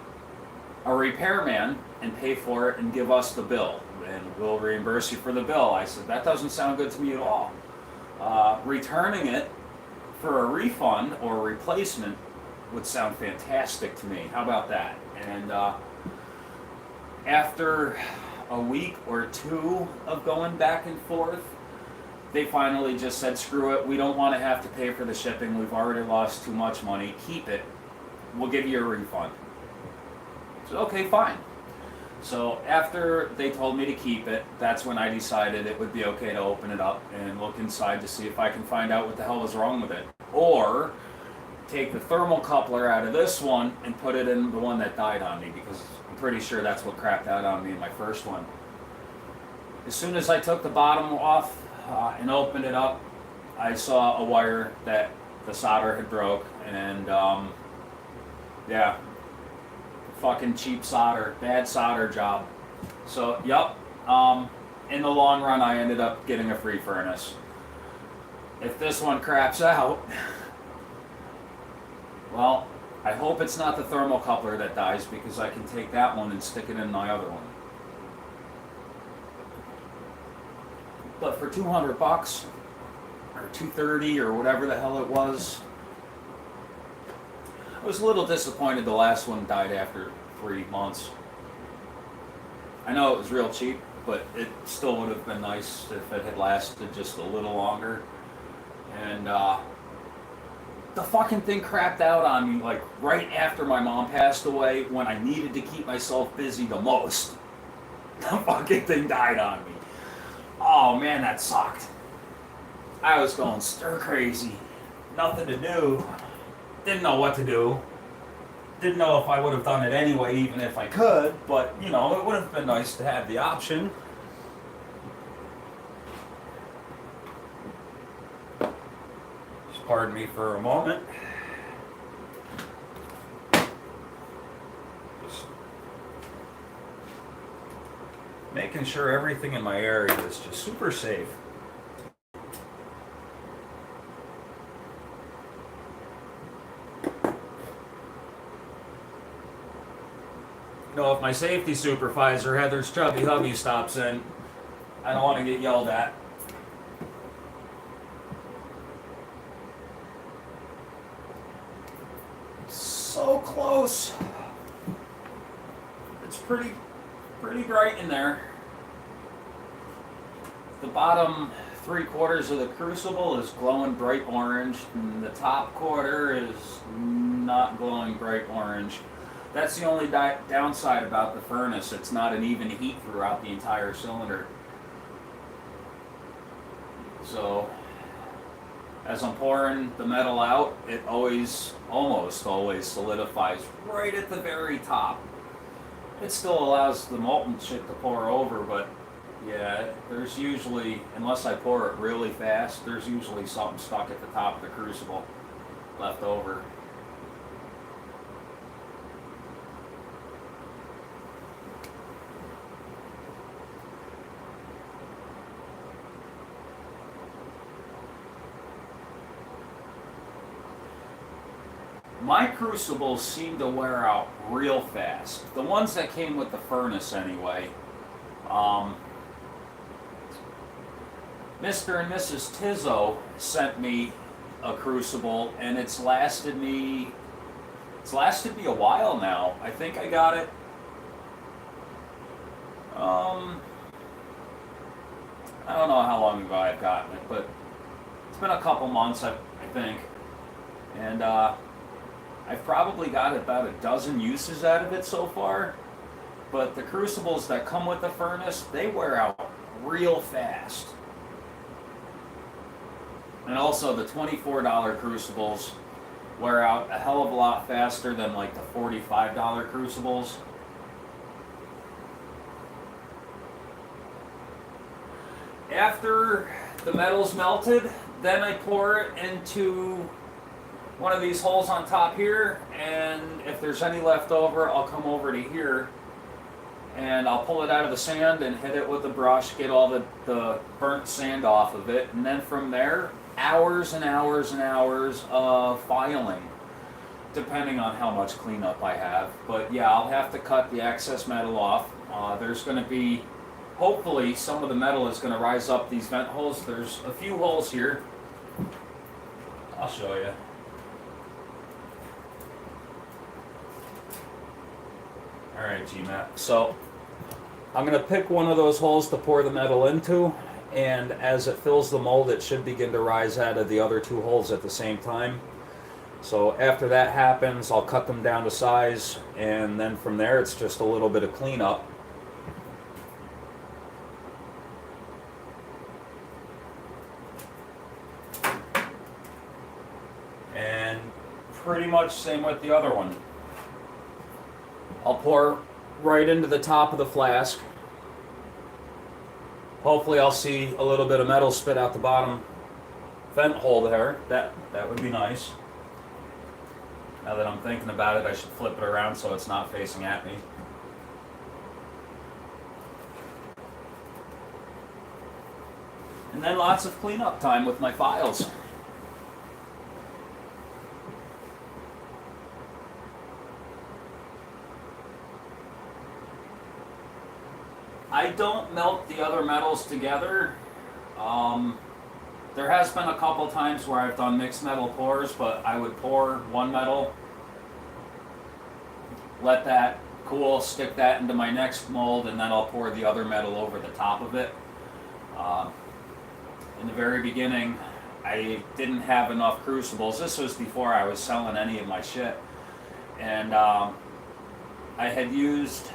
repairman and pay for it and give us the bill, and we'll reimburse you for the bill. I said, that doesn't sound good to me at all. Returning it for a refund or replacement would sound fantastic to me. How about that? And after a week or two of going back and forth, they finally just said, screw it, we don't want to have to pay for the shipping, we've already lost too much money, keep it, we'll give you a refund. So, okay, fine. So after they told me to keep it, that's when I decided it would be okay to open it up and look inside to see if I can find out what the hell was wrong with it. Or take the thermocoupler out of this one and put it in the one that died on me, because I'm pretty sure that's what crapped out on me in my first one. As soon as I took the bottom off and opened it up, I saw a wire that the solder had broke, and yeah, fucking cheap solder, bad solder job. So, yep, in the long run I ended up getting a free furnace. If this one craps out, well, I hope it's not the thermocoupler that dies, because I can take that one and stick it in my other one. But for $200 or $230 or whatever the hell it was, I was a little disappointed the last one died after 3 months. I know it was real cheap, but it still would have been nice if it had lasted just a little longer. And the fucking thing crapped out on me like right after my mom passed away, when I needed to keep myself busy the most. The fucking thing died on me. Oh man, that sucked. I was going stir crazy. Nothing to do. Didn't know what to do. Didn't know if I would have done it anyway, even if I could, but you know, it would have been nice to have the option. Just pardon me for a moment. Just making sure everything in my area is just super safe. You know, if my safety supervisor, Heather's chubby hubby, stops in, I don't want to get yelled at. So close. It's pretty bright in there. The bottom 3/4 of the crucible is glowing bright orange, and the top quarter is not glowing bright orange. That's the only downside about the furnace. It's not an even heat throughout the entire cylinder. So, as I'm pouring the metal out, it almost always solidifies right at the very top. It still allows the molten shit to pour over, but Yeah, there's usually, unless I pour it really fast, there's usually something stuck at the top of the crucible left over. My crucibles seem to wear out real fast. The ones that came with the furnace, anyway. Um, Mr. and Mrs. Tizzo sent me a crucible, and it's lasted me a while now. I think I got it. I don't know how long ago I've gotten it, but it's been a couple months, I think, and I've probably got about a dozen uses out of it so far. But the crucibles that come with the furnace, they wear out real fast. And also the $24 crucibles wear out a hell of a lot faster than like the $45 crucibles. After the metal's melted, then I pour it into one of these holes on top here, and if there's any left over, I'll come over to here and I'll pull it out of the sand and hit it with a brush, get all the burnt sand off of it, and then from there, hours and hours and hours of filing, depending on how much cleanup I have. But yeah, I'll have to cut the excess metal off. There's going to be, hopefully, some of the metal is going to rise up these vent holes. There's a few holes here. I'll show you. Alright, GMAT. So, I'm going to pick one of those holes to pour the metal into, and as it fills the mold, it should begin to rise out of the other two holes at the same time. So after that happens, I'll cut them down to size, and then from there, it's just a little bit of cleanup. And pretty much same with the other one. I'll pour right into the top of the flask. Hopefully I'll see a little bit of metal spit out the bottom vent hole there. That would be nice. Now that I'm thinking about it, I should flip it around so it's not facing at me. And then lots of cleanup time with my files. I don't melt the other metals together. There has been a couple times where I've done mixed metal pours, but I would pour one metal, let that cool, stick that into my next mold, and then I'll pour the other metal over the top of it. In the very beginning, I didn't have enough crucibles. This was before I was selling any of my shit. And I had used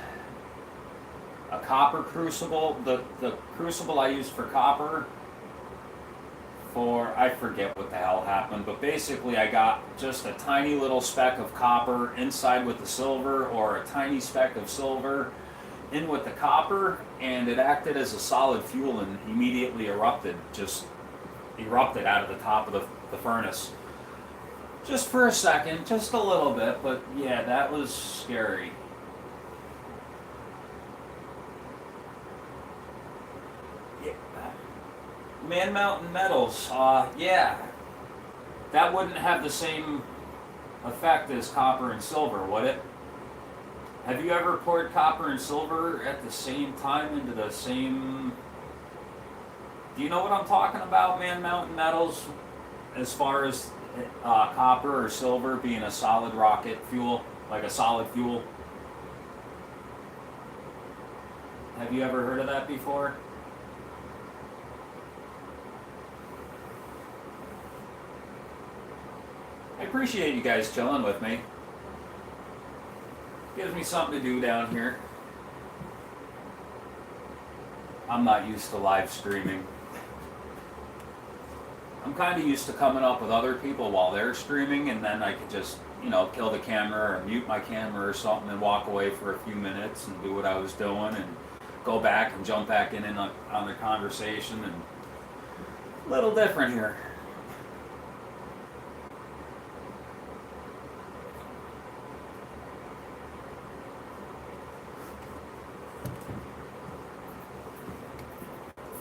a copper crucible. The crucible I used for copper, I forget what the hell happened, but basically I got just a tiny little speck of copper inside with the silver, or a tiny speck of silver in with the copper, and it acted as a solid fuel and immediately erupted out of the top of the furnace. Just for a second, just a little bit, but yeah, that was scary. Man Mountain Metals, yeah, that wouldn't have the same effect as copper and silver, would it? Have you ever poured copper and silver at the same time into the same... Do you know what I'm talking about, Man Mountain Metals, as far as copper or silver being a solid rocket fuel, like a solid fuel? Have you ever heard of that before? I appreciate you guys chilling with me. Gives me something to do down here. I'm not used to live streaming. I'm kind of used to coming up with other people while they're streaming, and then I could just, kill the camera or mute my camera or something and walk away for a few minutes and do what I was doing and go back and jump back in on the conversation, and a little different here.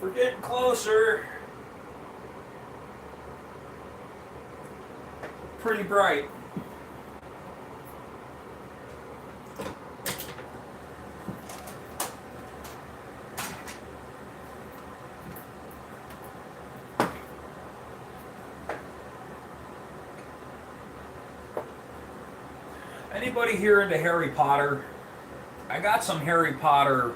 We're getting closer. Pretty bright. Anybody here into Harry Potter? I got some Harry Potter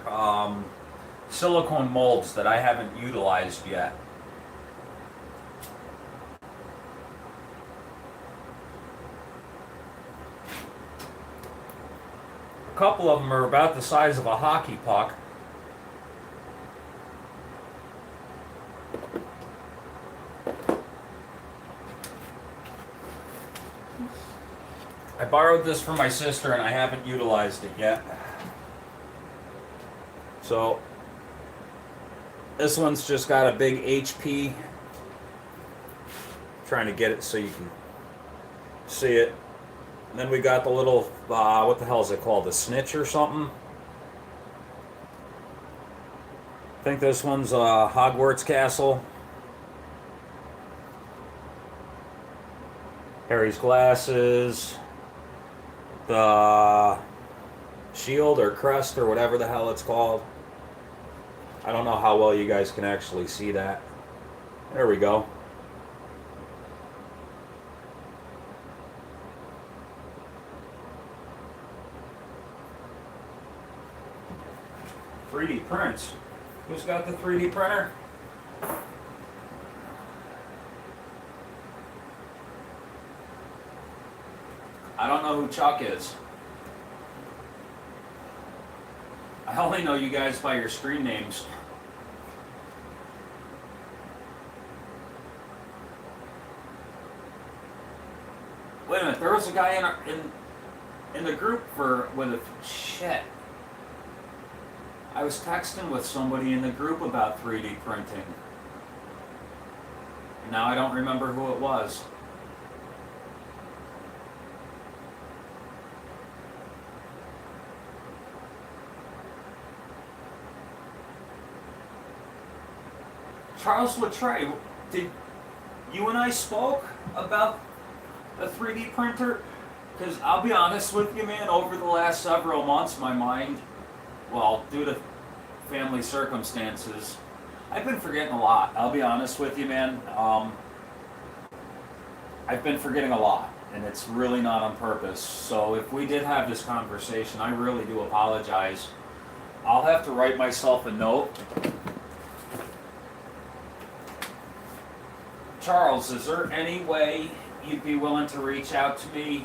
silicone molds that I haven't utilized yet. A couple of them are about the size of a hockey puck. I borrowed this from my sister and I haven't utilized it yet. So this one's just got a big HP. Trying to get it so you can see it. And then we got the little, what the hell is it called? A snitch or something? I think this one's Hogwarts Castle. Harry's glasses. The shield or crest or whatever the hell it's called. I don't know how well you guys can actually see that. There we go. .3D prints. Who's got the 3D printer? I don't know who Chuck is. I only know you guys by your screen names. Wait a minute, there was a guy in the group with a shit. I was texting with somebody in the group about 3D printing. Now I don't remember who it was. Charles Latreille, did you and I spoke about a 3D printer? Because I'll be honest with you, man, over the last several months, my mind, well, due to family circumstances, I've been forgetting a lot. I'll be honest with you, man. I've been forgetting a lot, and it's really not on purpose. So if we did have this conversation, I really do apologize. I'll have to write myself a note. Charles, is there any way you'd be willing to reach out to me?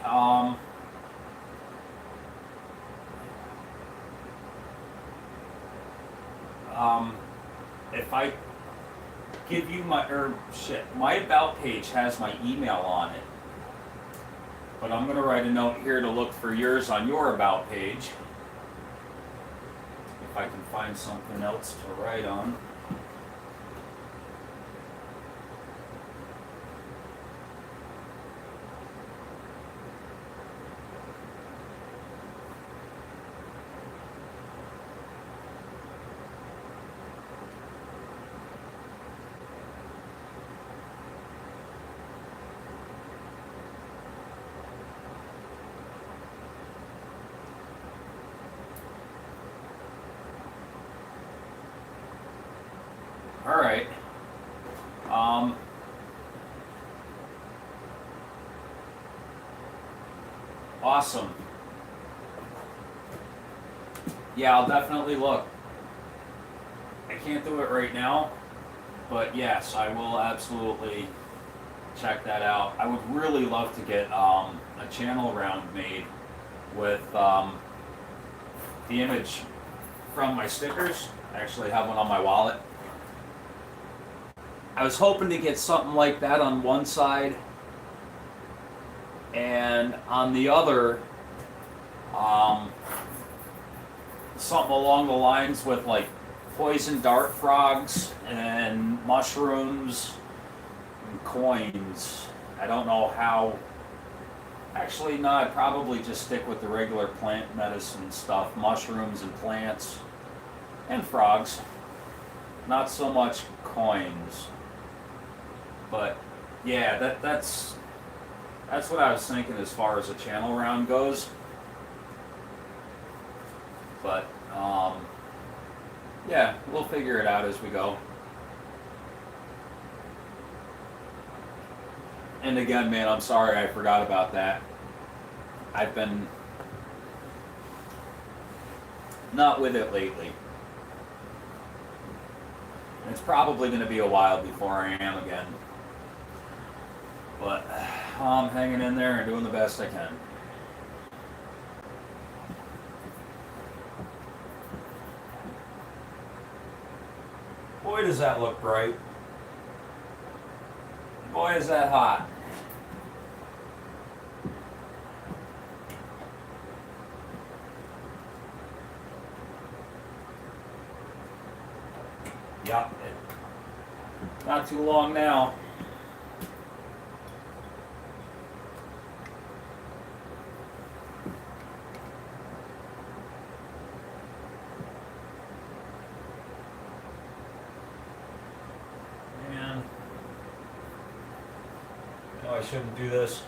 If I give you my about page has my email on it, but I'm going to write a note here to look for yours on your about page. If I can find something else to write on. All right. Awesome. Yeah, I'll definitely look. I can't do it right now, but yes, I will absolutely check that out. I would really love to get a channel round made with the image from my stickers. I actually have one on my wallet. I was hoping to get something like that on one side, and on the other, something along the lines with like poison dart frogs and mushrooms and coins. I don't know how. Actually, no, I'd probably just stick with the regular plant medicine stuff, mushrooms and plants and frogs. Not so much coins. But yeah, that's what I was thinking as far as a channel round goes. But yeah, we'll figure it out as we go. And again, man, I'm sorry I forgot about that. I've been not with it lately. It's probably going to be a while before I am again. But I'm hanging in there and doing the best I can. Boy, does that look bright. Boy, is that hot. Yep. Not too long now. Man. No, I shouldn't do this.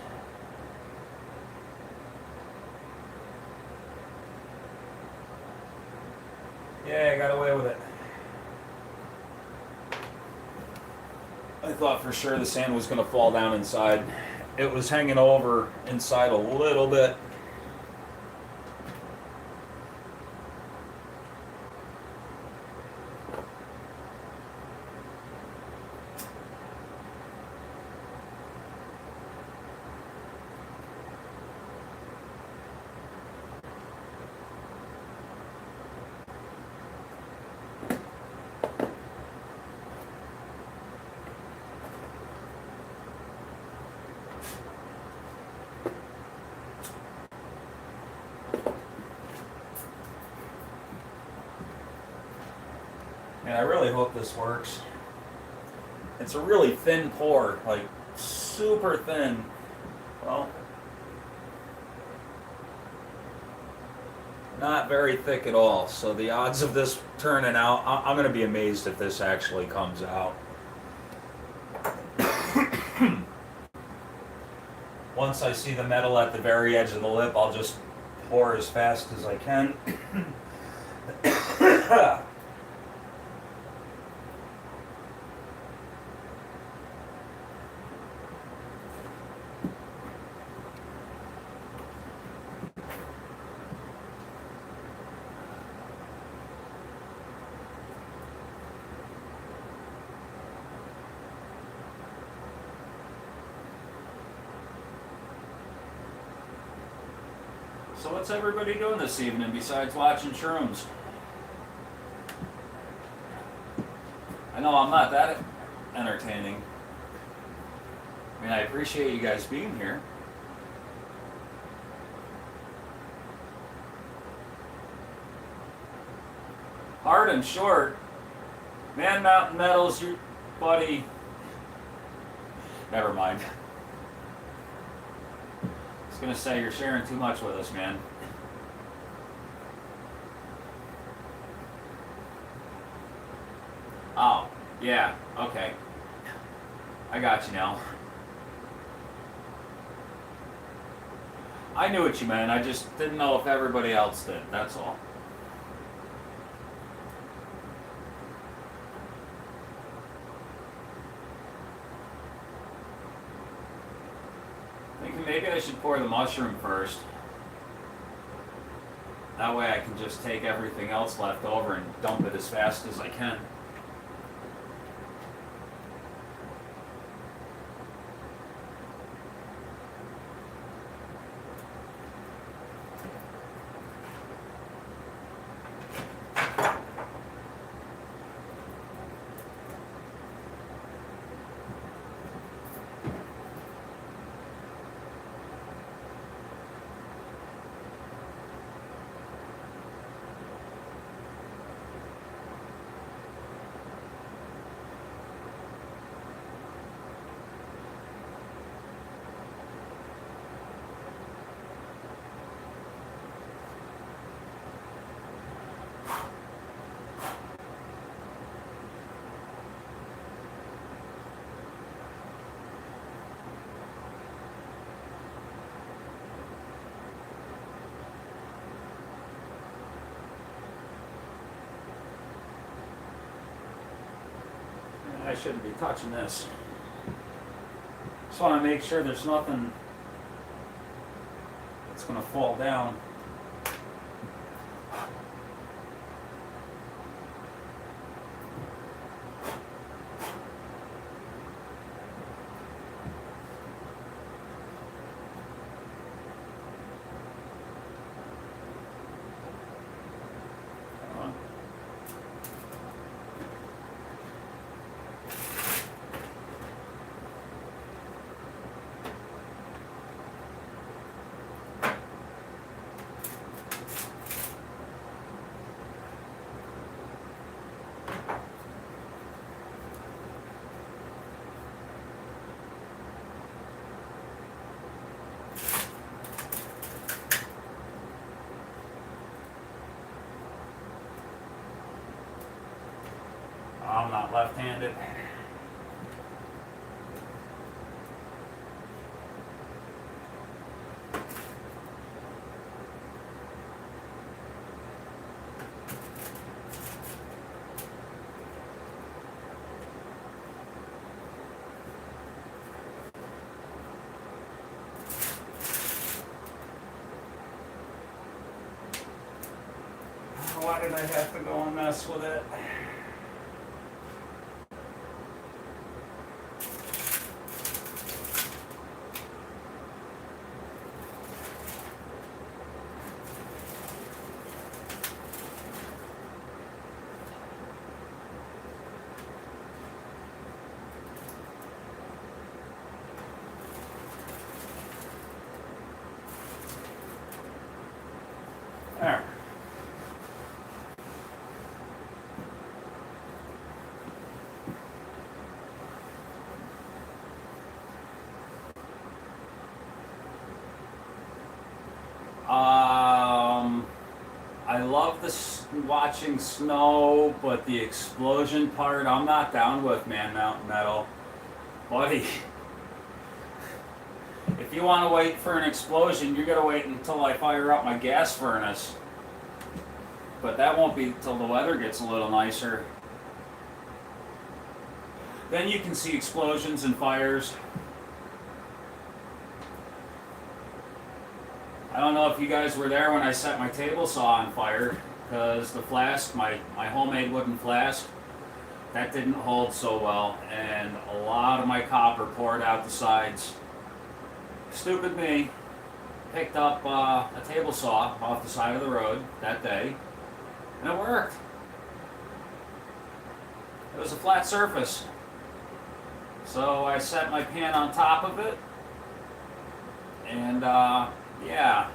Yeah, I got away with it. I thought for sure the sand was going to fall down inside. It was hanging over inside a little bit. And I really hope this works. It's a really thin pour, like super thin. Well, not very thick at all. So the odds of this turning out, I'm going to be amazed if this actually comes out. Once I see the metal at the very edge of the lip, I'll just pour as fast as I can. So what's everybody doing this evening besides watching shrooms? I know I'm not that entertaining. I mean, I appreciate you guys being here. Hard and short. Man Mountain Metals, your buddy. Never mind. I was gonna say you're sharing too much with us, man. Oh, yeah, okay. I got you now. I knew what you meant, I just didn't know if everybody else did, that's all. Thinking maybe I should pour the mushroom first. That way I can just take everything else left over and dump it as fast as I can. I shouldn't be touching this. Just want to make sure there's nothing that's going to fall down. I'm not left-handed. Why did I have to go and mess with it? There. I love watching snow, but the explosion part I'm not down with, man. Mountain Metal, buddy. If you want to wait for an explosion, you're gonna wait until I fire up my gas furnace. But that won't be till the weather gets a little nicer. Then you can see explosions and fires. I don't know if you guys were there when I set my table saw on fire, because the flask, my homemade wooden flask, that didn't hold so well, and a lot of my copper poured out the sides. Stupid me. Picked up a table saw off the side of the road that day, and it worked. It was a flat surface. So I set my pan on top of it, and yeah,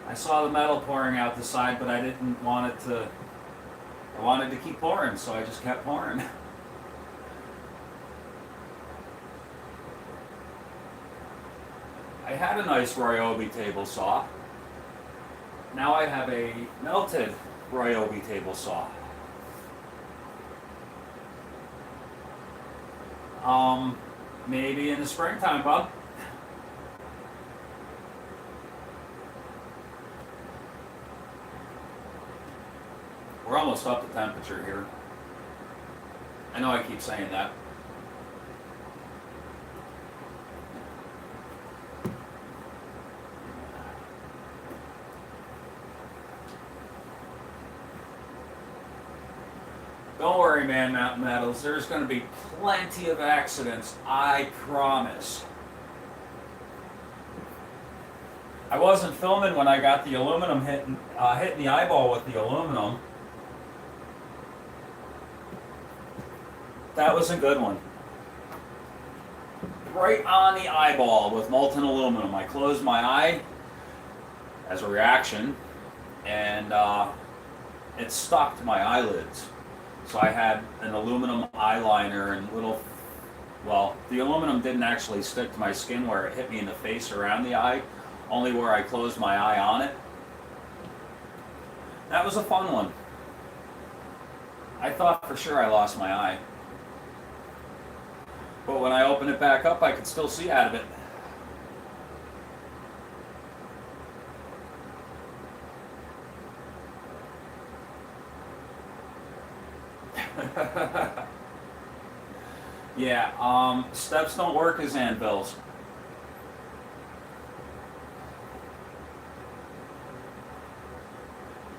I saw the metal pouring out the side, but I didn't want it to, I wanted to keep pouring, so I just kept pouring. I had a nice Ryobi table saw. Now I have a melted Ryobi table saw. Maybe in the springtime, bub. We're almost up to temperature here. I know I keep saying that. Don't worry, man, Mountain Metals. There's going to be plenty of accidents, I promise. I wasn't filming when I got the aluminum hitting the eyeball with the aluminum. That was a good one. Right on the eyeball with molten aluminum. I closed my eye as a reaction, and it stuck to my eyelids. So I had an aluminum eyeliner and well, the aluminum didn't actually stick to my skin where it hit me in the face around the eye, only where I closed my eye on it. That was a fun one. I thought for sure I lost my eye. But when I opened it back up, I could still see out of it. Yeah, steps don't work as anvils.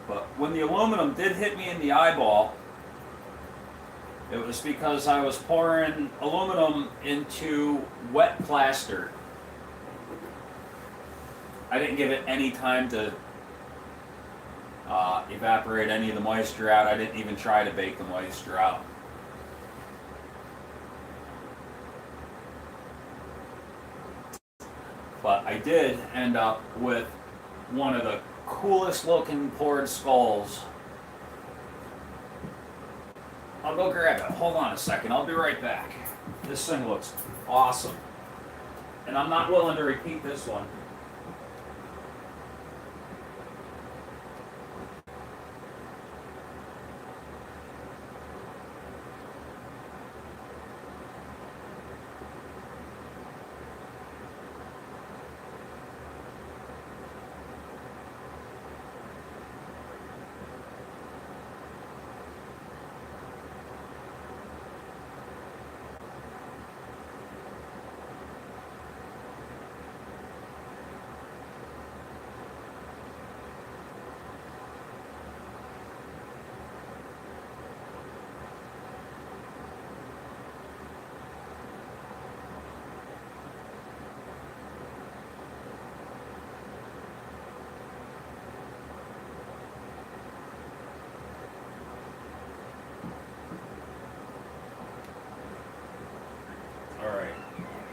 But when the aluminum did hit me in the eyeball, it was because I was pouring aluminum into wet plaster. I didn't give it any time to evaporate any of the moisture out. I didn't even try to bake the moisture out. But I did end up with one of the coolest looking poured skulls. I'll go grab it. Hold on a second. I'll be right back. This thing looks awesome. And I'm not willing to repeat this one.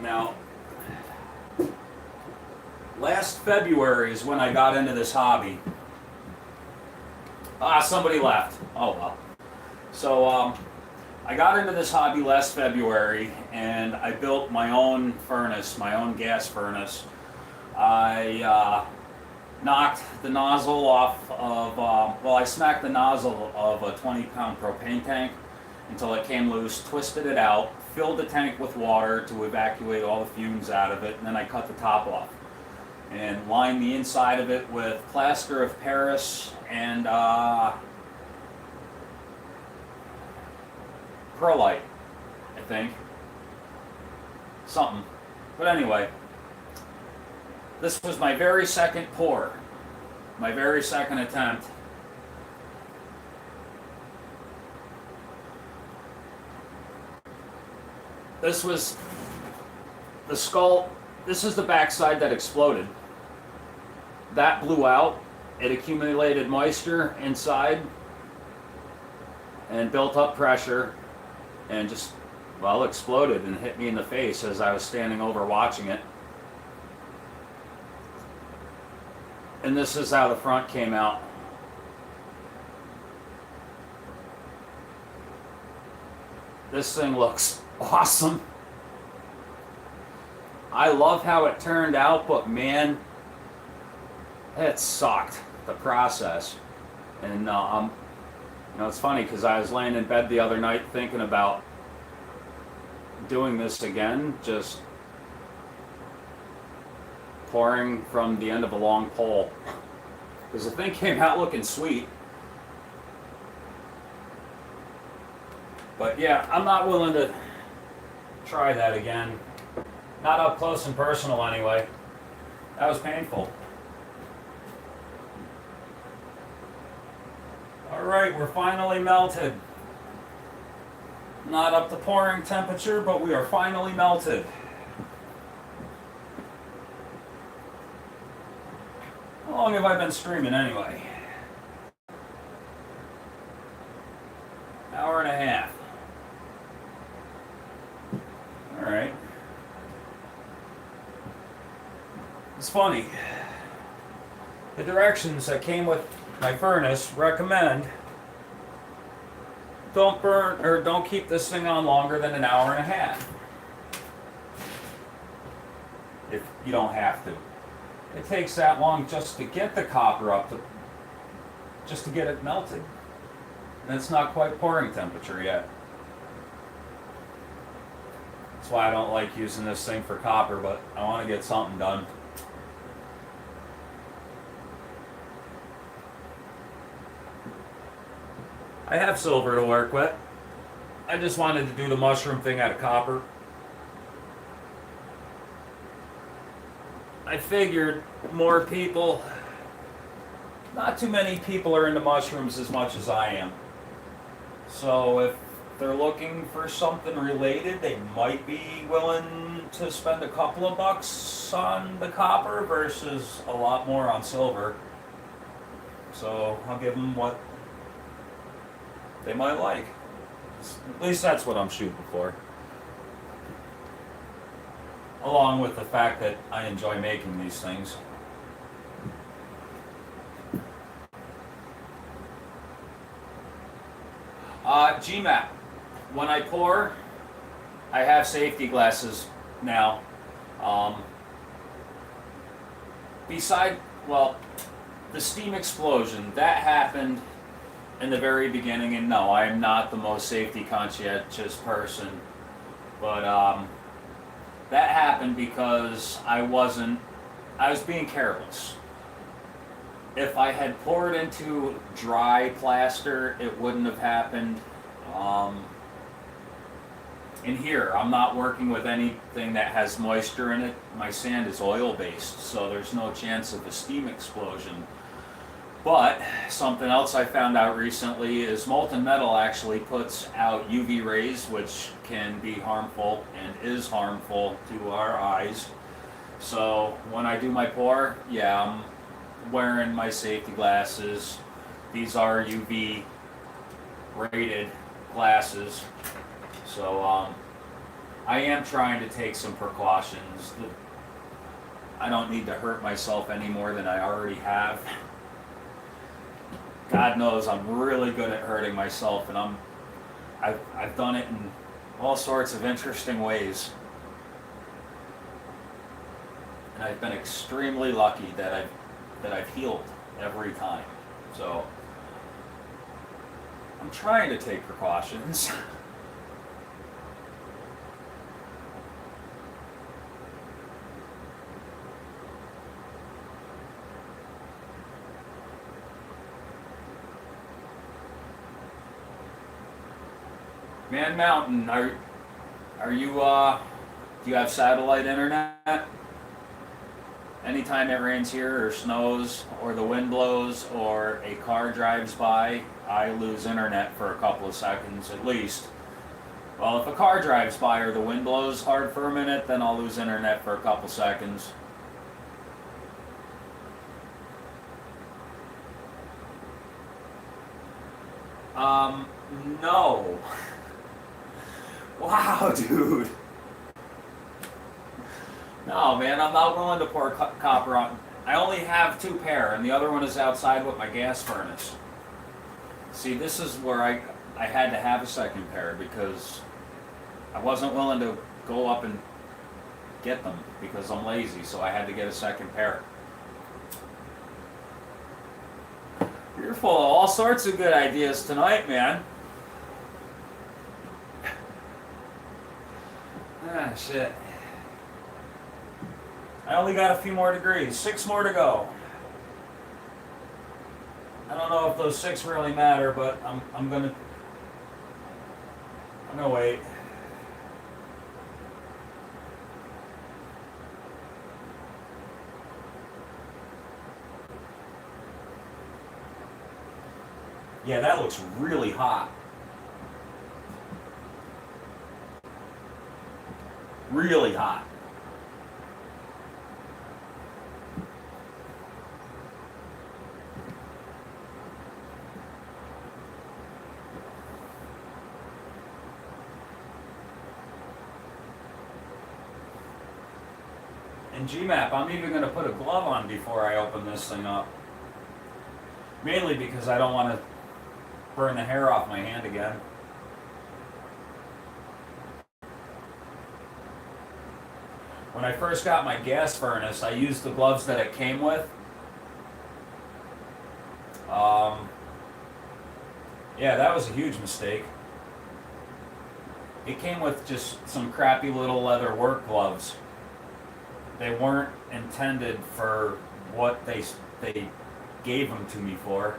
Now, last February is when I got into this hobby. Somebody left. Oh well. So, I got into this hobby last February, and I built my own furnace, my own gas furnace. I knocked the nozzle off of, I smacked the nozzle of a 20-pound propane tank until it came loose, twisted it out, filled the tank with water to evacuate all the fumes out of it, and then I cut the top off and lined the inside of it with plaster of Paris and perlite, I think. Something. But anyway, this was my very second pour, my very second attempt. This was the skull. This is the backside that exploded. That blew out. It accumulated moisture inside and built up pressure and just, well, exploded and hit me in the face as I was standing over watching it. And this is how the front came out. This thing looks awesome. I love how it turned out, but man, it sucked, the process. And it's funny because I was laying in bed the other night thinking about doing this again, just pouring from the end of a long pole, because the thing came out looking sweet. But yeah, I'm not willing to try that again. Not up close and personal anyway. That was painful. Alright, we're finally melted. Not up to pouring temperature, but we are finally melted. How long have I been streaming anyway? Hour and a half. Alright. It's funny. The directions that came with my furnace recommend don't keep this thing on longer than an hour and a half. If you don't have to. It takes that long just to get the copper up to, just to get it melted. And it's not quite pouring temperature yet. That's why I don't like using this thing for copper, but I want to get something done. I have silver to work with. I just wanted to do the mushroom thing out of copper. I figured more people, not too many people are into mushrooms as much as I am. So if they're looking for something related, they might be willing to spend a couple of bucks on the copper versus a lot more on silver. So I'll give them what they might like. At least that's what I'm shooting for. Along with the fact that I enjoy making these things. GMAP. When I pour, I have safety glasses now. Well, the steam explosion, that happened in the very beginning, and no, I am not the most safety conscientious person, but that happened because I was being careless. If I had poured into dry plaster, it wouldn't have happened. In here, I'm not working with anything that has moisture in it. My sand is oil-based, so there's no chance of a steam explosion. But something else I found out recently is molten metal actually puts out UV rays, which can be harmful and is harmful to our eyes. So when I do my pour, yeah, I'm wearing my safety glasses. These are UV rated glasses. So I am trying to take some precautions. I don't need to hurt myself any more than I already have. God knows I'm really good at hurting myself, and I've done it in all sorts of interesting ways. And I've been extremely lucky that I've healed every time. So I'm trying to take precautions. Man Mountain, are you do you have satellite internet? Anytime it rains here or snows or the wind blows or a car drives by, I lose internet for a couple of seconds at least. Well, if a car drives by or the wind blows hard for a minute, then I'll lose internet for a couple seconds. No. Wow, dude. No, man, I'm not willing to pour copper on. I only have 2 pair, and the other one is outside with my gas furnace. See, this is where I had to have a second pair because I wasn't willing to go up and get them because I'm lazy, so I had to get a second pair. You're full of all sorts of good ideas tonight, man. Ah, shit. I only got a few more degrees. 6 more to go. I don't know if those 6 really matter, but I'm gonna wait. Yeah, that looks really hot. Really hot. And GMAP, I'm even going to put a glove on before I open this thing up. Mainly because I don't want to burn the hair off my hand again. When I first got my gas furnace, I used the gloves that it came with. Yeah, that was a huge mistake. It came with just some crappy little leather work gloves. They weren't intended for what they gave them to me for.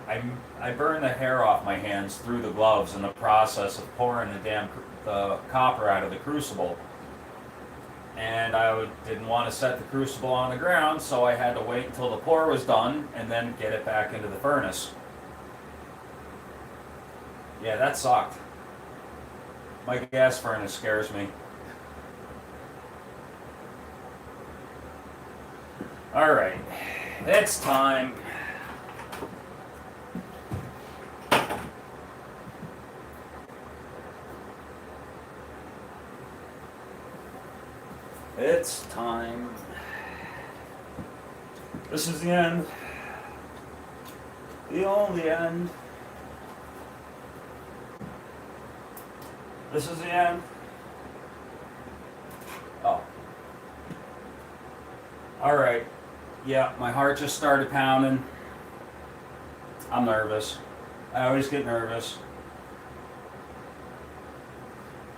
I burned the hair off my hands through the gloves in the process of pouring the copper out of the crucible. And didn't want to set the crucible on the ground, so I had to wait until the pour was done and then get it back into the furnace. Yeah, that sucked. My gas furnace scares me. Alright, it's time. It's time. This is the end. The only end. This is the end. Oh. Alright. Yeah, my heart just started pounding. I'm nervous. I always get nervous.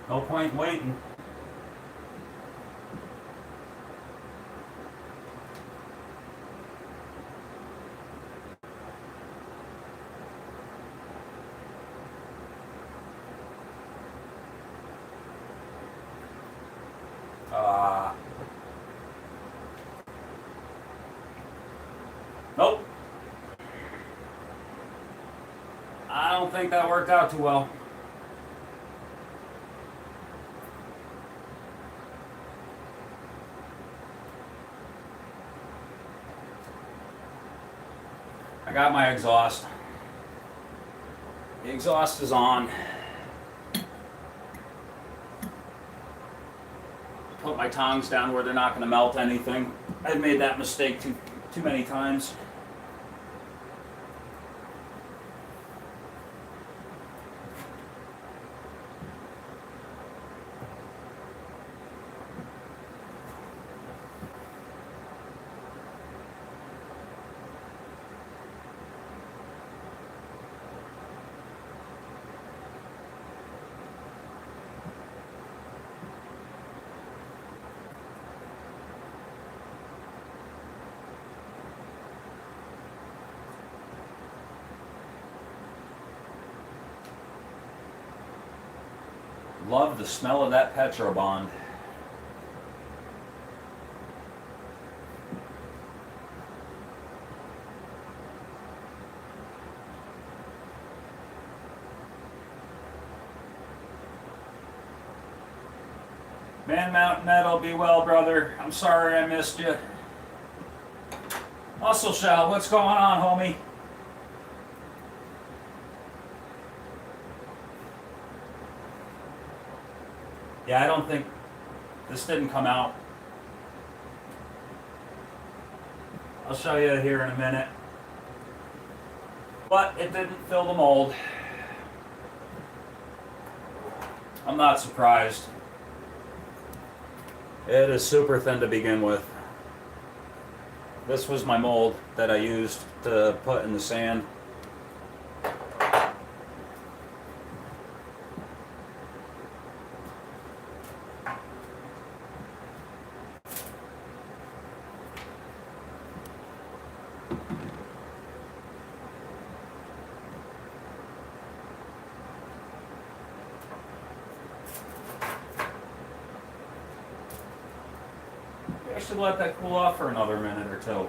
No point in waiting. Nope. I don't think that worked out too well. I got my exhaust. The exhaust is on. Put my tongs down where they're not going to melt anything. I've made that mistake too many times. Love the smell of that Petrobond. Man Mountain Metal, be well, brother. I'm sorry I missed you. Muscle Shell, what's going on, homie? Yeah, I don't think this didn't come out. I'll show you here in a minute. But it didn't fill the mold. I'm not surprised. It is super thin to begin with. This was my mold that I used to put in the sand. I should let that cool off for another minute or two.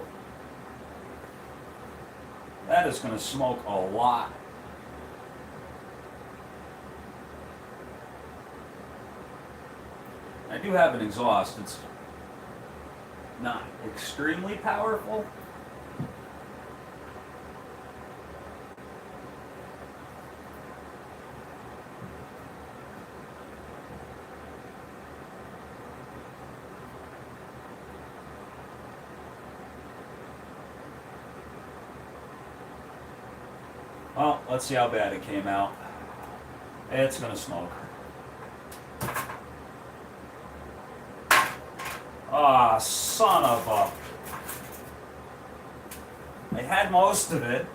That is going to smoke a lot. I do have an exhaust. It's not extremely powerful. Well, let's see how bad it came out. It's gonna smoke. Ah, son of a... I had most of it.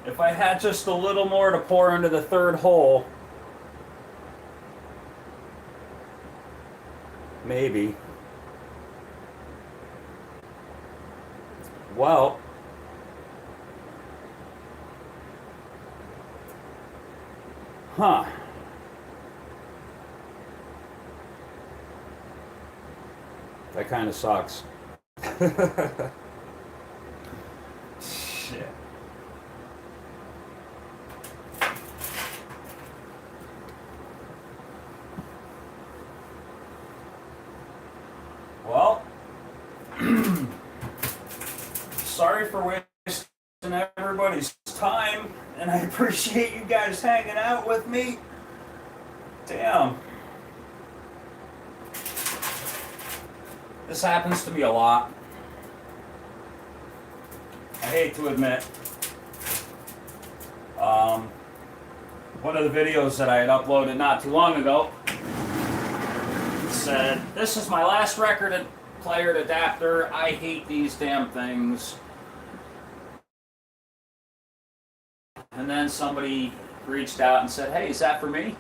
If I had just a little more to pour into the third hole, maybe. Well, huh. That kind of sucks. Shit. Well, sorry for wasting everybody's time, and I appreciate you guys hanging out with me. Damn. This happens to me a lot. I hate to admit. One of the videos that I had uploaded not too long ago said, "This is my last record player adapter. I hate these damn things." And then somebody reached out and said, "Hey, is that for me?"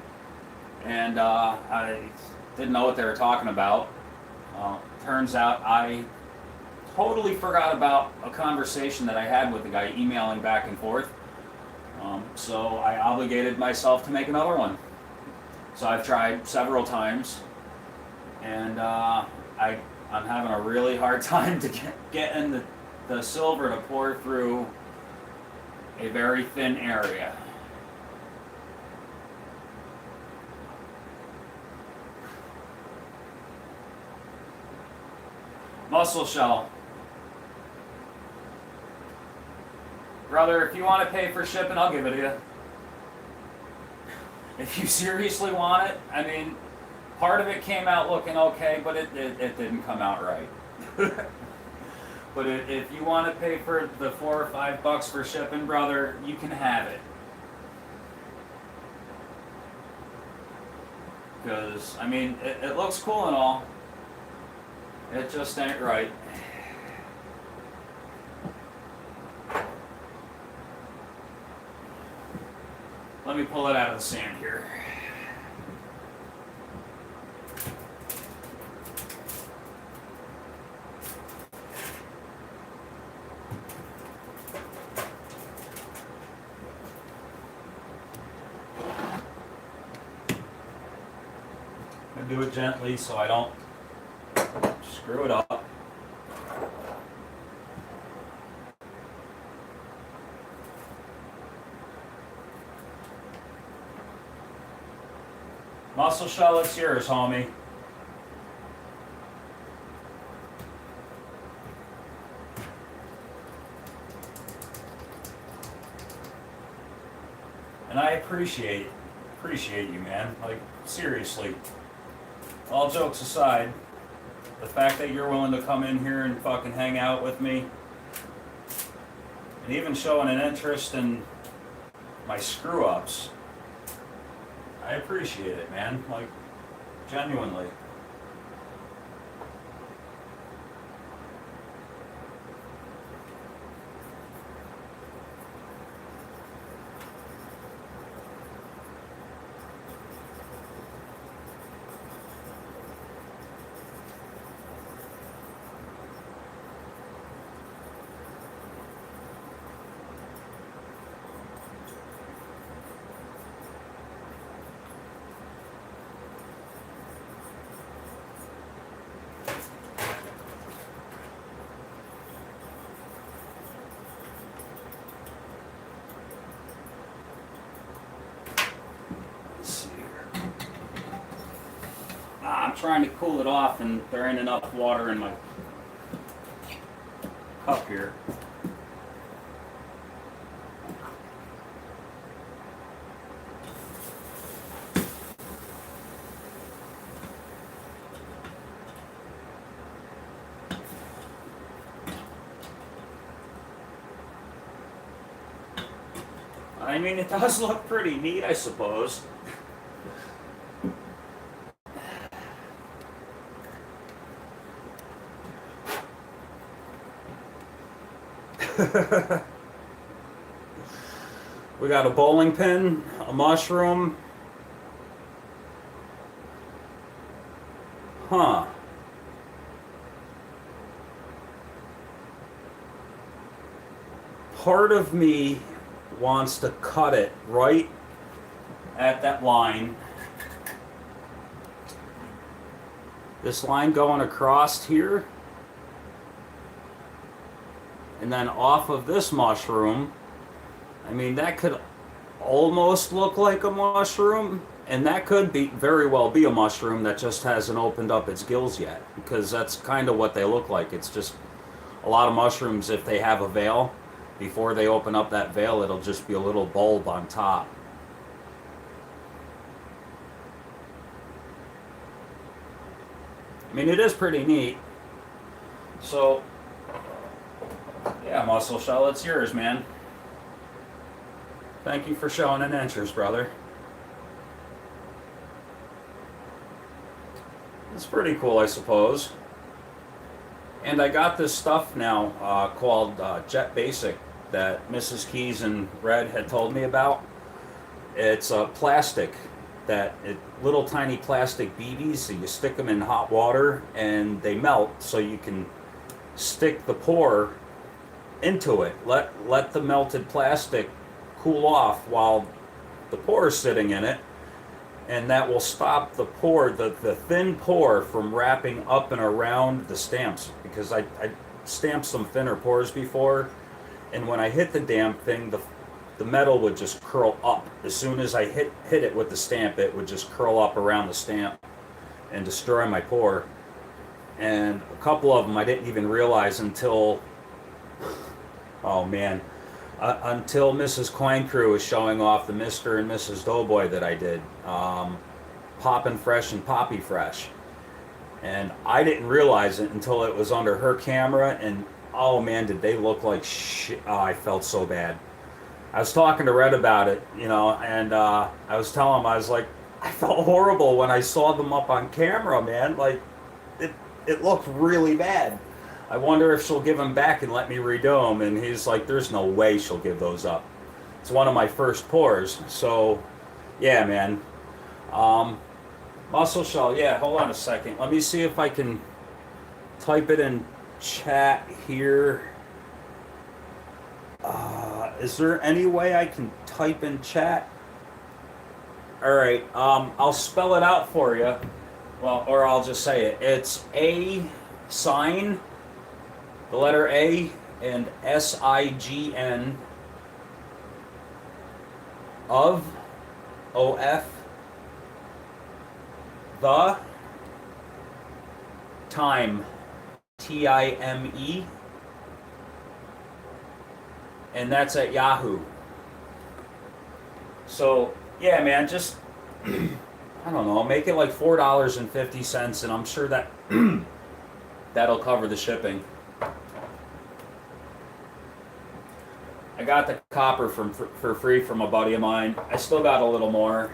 And I didn't know what they were talking about. Turns out I totally forgot about a conversation that I had with the guy, emailing back and forth. So I obligated myself to make another one. So I've tried several times, and I'm having a really hard time to get in the silver to pour through a very thin area. Muscle shell. Brother, if you want to pay for shipping, I'll give it to you. If you seriously want it, I mean, part of it came out looking okay, but it didn't come out right. But if you want to pay for the $4 or $5 for shipping, brother, you can have it. Because, I mean, it looks cool and all. It just ain't right. Let me pull it out of the sand here. I'm gonna do it gently so I don't screw it up. Muscle shell, it's yours, homie. And I appreciate you, man. Like, seriously. All jokes aside, the fact that you're willing to come in here and fucking hang out with me, and even showing an interest in my screw-ups, I appreciate it, man. Like, genuinely. I'm trying to cool it off, and there ain't enough water in my cup here. I mean, it does look pretty neat, I suppose. We got a bowling pin, a mushroom. Huh. part of me wants to cut it right at that line. This line going across here. And then off of this mushroom, I mean, that could almost look like a mushroom, and that could be very well be a mushroom that just hasn't opened up its gills yet, because that's kind of what they look like. It's just a lot of mushrooms, if they have a veil, before they open up that veil, it'll just be a little bulb on top. I mean, it is pretty neat. So, yeah, Muscle Shell, it's yours, man. Thank you for showing an interest, brother. It's pretty cool, I suppose. And I got this stuff now called Jet Basic that Mrs. Keys and Red had told me about. It's plastic, little tiny plastic BBs, so you stick them in hot water and they melt, so you can stick the pour into it. Let the melted plastic cool off while the pour is sitting in it, and that will stop the pour, the thin pour, from wrapping up and around the stamps, because I stamped some thinner pours before, and when I hit the damn thing, the metal would just curl up. As soon as I hit it with the stamp, it would just curl up around the stamp and destroy my pour. And a couple of them I didn't even realize until, oh man, until Mrs. Coin Crew was showing off the Mr. and Mrs. Doughboy that I did, Poppin' Fresh and Poppy Fresh. And I didn't realize it until it was under her camera, and oh man, did they look like shit. Oh, I felt so bad. I was talking to Red about it, you know, and I was telling him, I was like, I felt horrible when I saw them up on camera, man. Like, it looked really bad. I wonder if she'll give them back and let me redo them. And he's like, there's no way she'll give those up. It's one of my first pours. So, yeah, man. Muscle Shell, yeah, hold on a second. Let me see if I can type it in chat here. Is there any way I can type in chat? Alright, I'll spell it out for you. Well, or I'll just say it. It's A sign, the letter A, and SIGN of OF the time TIME, and that's at Yahoo. So yeah, man, just I don't know, make it like $4.50, and I'm sure that that'll cover the shipping. I got the copper for free from a buddy of mine. I still got a little more,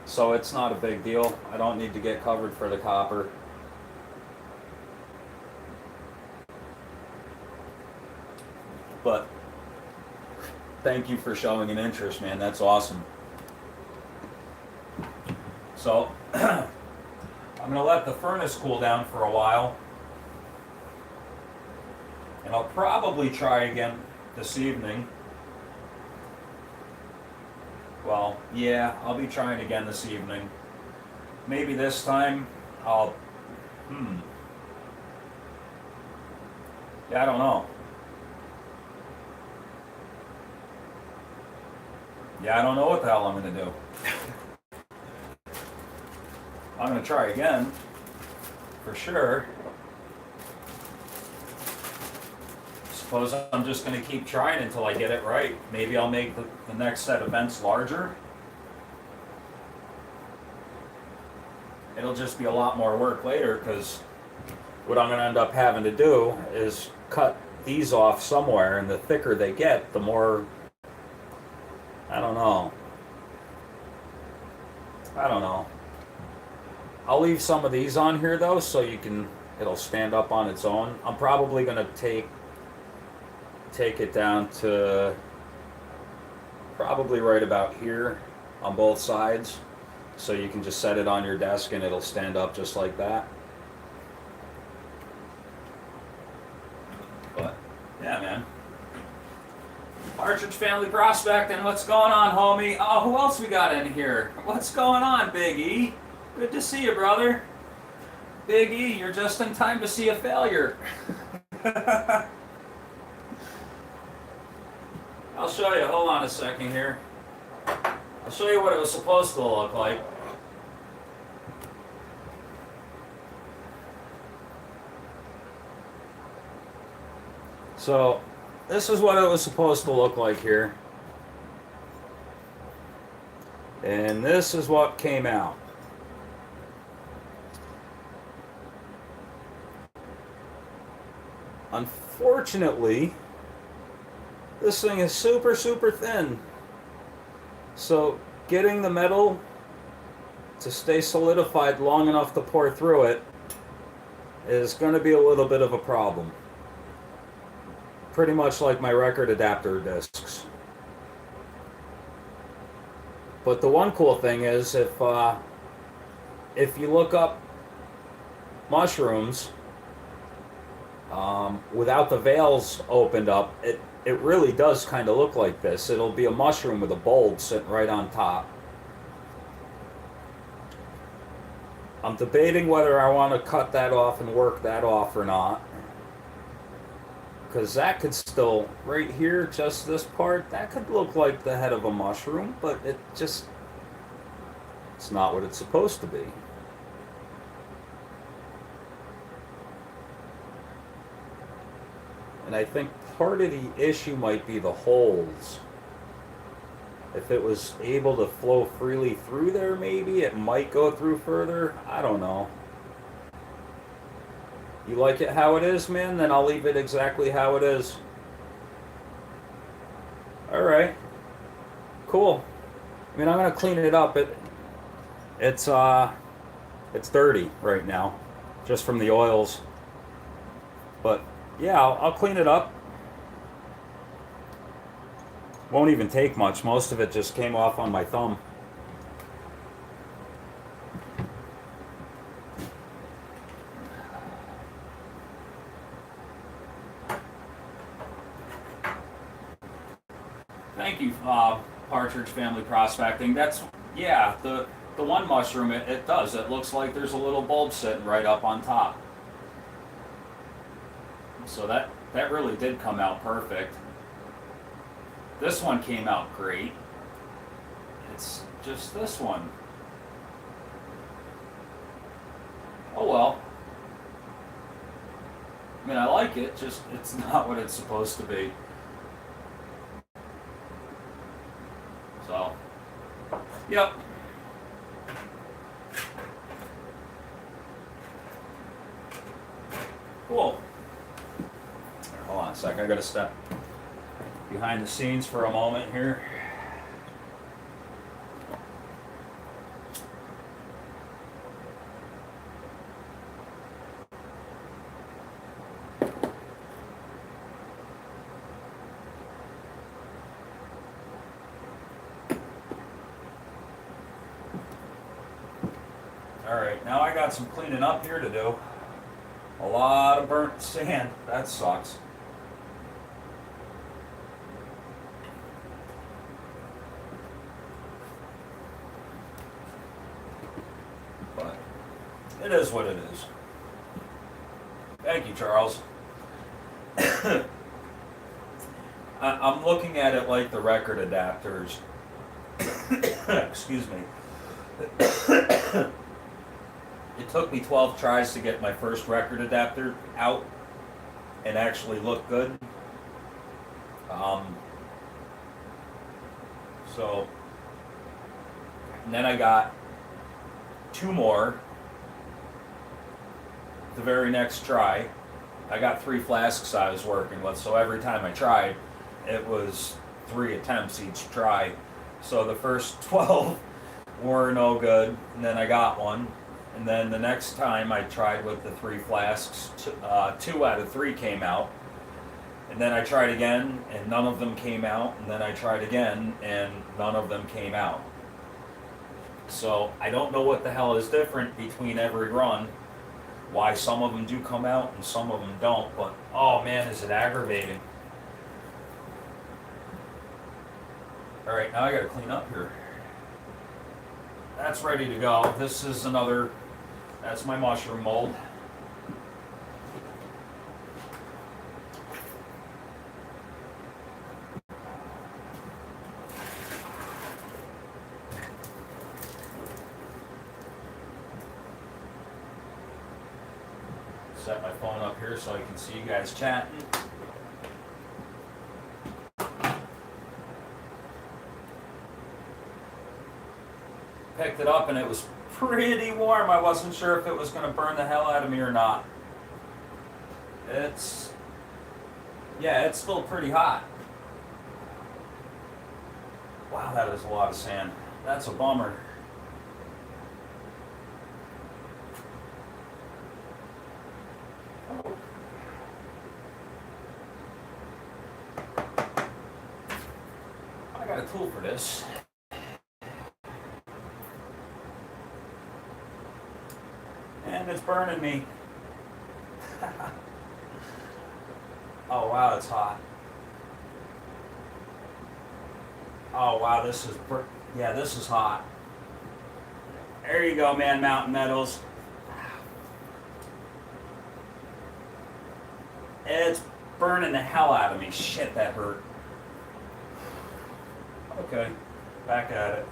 so it's not a big deal. I don't need to get covered for the copper. But thank you for showing an interest, man. That's awesome. So I'm gonna let the furnace cool down for a while, and I'll probably try again this evening. Well, yeah, I'll be trying again this evening. Maybe this time I'll, yeah, I don't know. Yeah, I don't know what the hell I'm going to do. I'm going to try again, for sure. Suppose I'm just going to keep trying until I get it right. Maybe I'll make the next set of vents larger. It'll just be a lot more work later, because what I'm going to end up having to do is cut these off somewhere, and the thicker they get, the more, I don't know. I'll leave some of these on here though, so it'll stand up on its own. I'm probably going to take it down to probably right about here on both sides, so you can just set it on your desk and it'll stand up just like that. But yeah, man, Partridge Family Prospecting, what's going on, homie? Oh, who else we got in here? What's going on, Big E? Good to see you, brother. Big E, you're just in time to see a failure. I'll show you. Hold on a second here. I'll show you what it was supposed to look like. So, this is what it was supposed to look like here. And this is what came out. Unfortunately, this thing is super, super thin. So getting the metal to stay solidified long enough to pour through it is going to be a little bit of a problem. Pretty much like my record adapter discs. But the one cool thing is if you look up mushrooms without the valves opened up, it really does kind of look like this. It'll be a mushroom with a bulb sitting right on top. I'm debating whether I want to cut that off and work that off or not. Because that could still, right here, just this part, that could look like the head of a mushroom, but it's not what it's supposed to be. And I think part of the issue might be the holes. If it was able to flow freely through there, maybe it might go through further. I don't know. You like it how it is, man? Then I'll leave it exactly how it is. Alright. Cool. I mean, I'm going to clean it up. It's dirty right now. Just from the oils. But, yeah, I'll clean it up. Won't even take much. Most of it just came off on my thumb. Thank you, Partridge Family Prospecting. That's, yeah, the one mushroom, it does. It looks like there's a little bulb sitting right up on top. So that really did come out perfect. This one came out great. It's just this one. Oh well. I mean, I like it, just it's not what it's supposed to be. So, yep. Cool. Hold on a sec, I gotta step behind the scenes for a moment here. Alright, now I got some cleaning up here to do. A lot of burnt sand. That sucks. But it is what it is. Thank you, Charles. I'm looking at it like the record adapters. Excuse me. It took me 12 tries to get my first record adapter out and actually look good. And then I got 2 more the very next try. I got 3 flasks I was working with, so every time I tried, it was 3 attempts each try. So the first 12 were no good, and then I got one. And then the next time I tried with the 3 flasks, 2 out of 3 came out. And then I tried again, and none of them came out. And then I tried again, and none of them came out. So I don't know what the hell is different between every run. Why some of them do come out and some of them don't. But, oh man, is it aggravating. All right, now I gotta clean up here. That's ready to go. This is another, that's my mushroom mold. Set my phone up here so I can see you guys chatting. Picked it up and it was pretty warm. I wasn't sure if it was going to burn the hell out of me or not. Yeah, it's still pretty hot. Wow, that is a lot of sand. That's a bummer. I got a tool for this. And it's burning me. Oh wow, it's hot. Oh wow, this is hot. There you go, man, Mountain Meadows. It's burning the hell out of me. Shit, that hurt. Okay, back at it.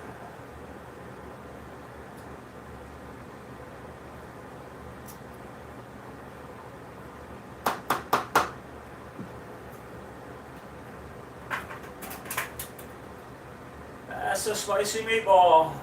That's a spicy meatball.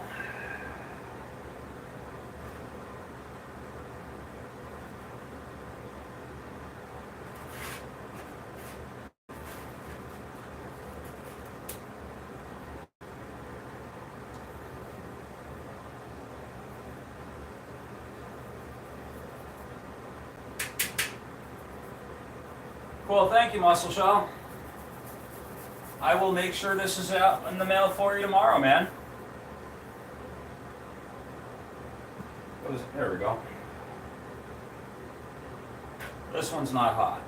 Cool, thank you, Muscle Shell. I will make sure this is out in the mail for you tomorrow, man. There we go. This one's not hot.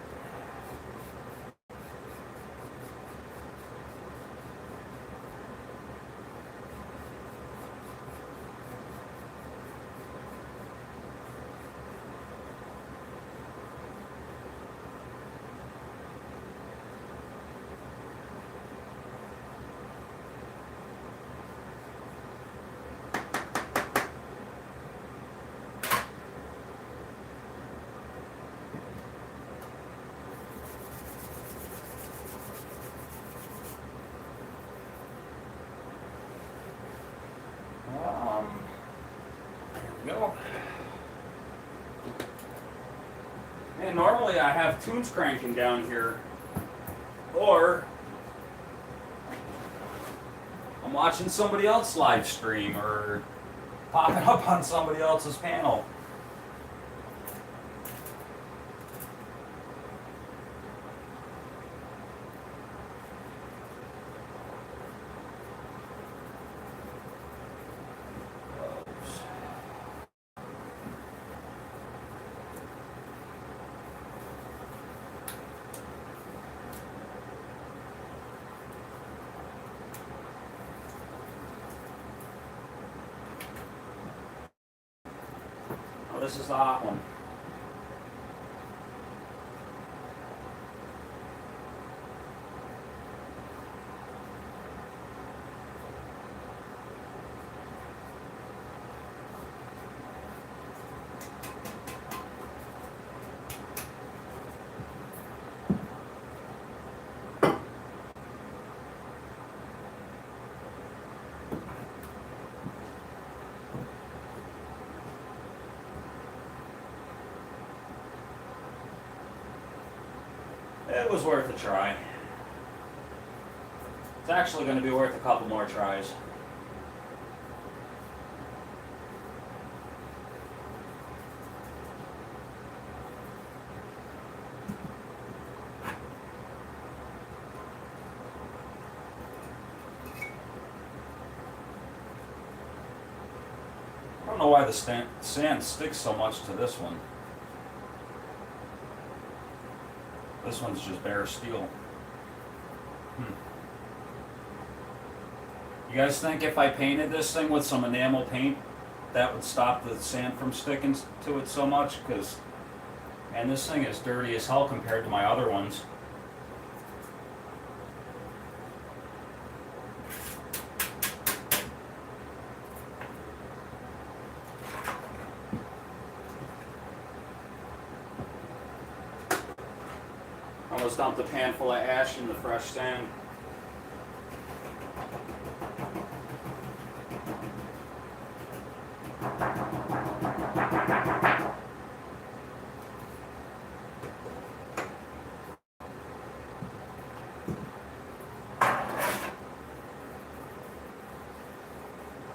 There we go. And normally I have tunes cranking down here, or I'm watching somebody else live stream or popping up on somebody else's panel. This is the hot one. It was worth a try. It's actually going to be worth a couple more tries. I don't know why the sand sticks so much to this one. This one's just bare steel. You guys think if I painted this thing with some enamel paint, that would stop the sand from sticking to it so much? Because, man, this thing is dirty as hell compared to my other ones. Almost dumped a pan full of ash in the fresh sand.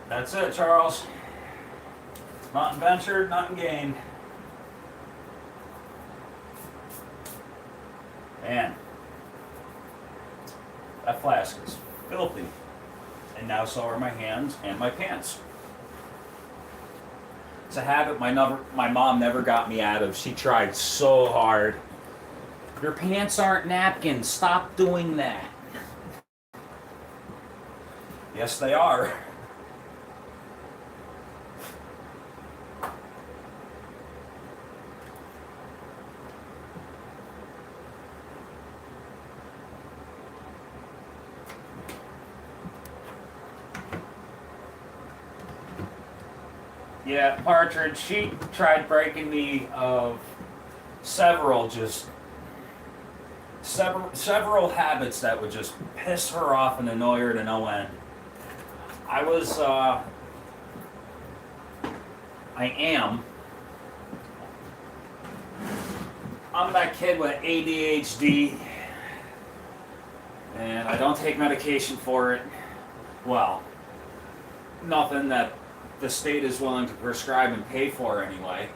That's it, Charles. Nothing ventured, nothing gained. Man, that flask is filthy. And now so are my hands and my pants. It's a habit my mom never got me out of. She tried so hard. Your pants aren't napkins. Stop doing that. Yes, they are. Yeah, Partridge, she tried breaking me of several habits that would just piss her off and annoy her to no end. I'm that kid with ADHD, and I don't take medication for it. Well, nothing that the state is willing to prescribe and pay for anyway.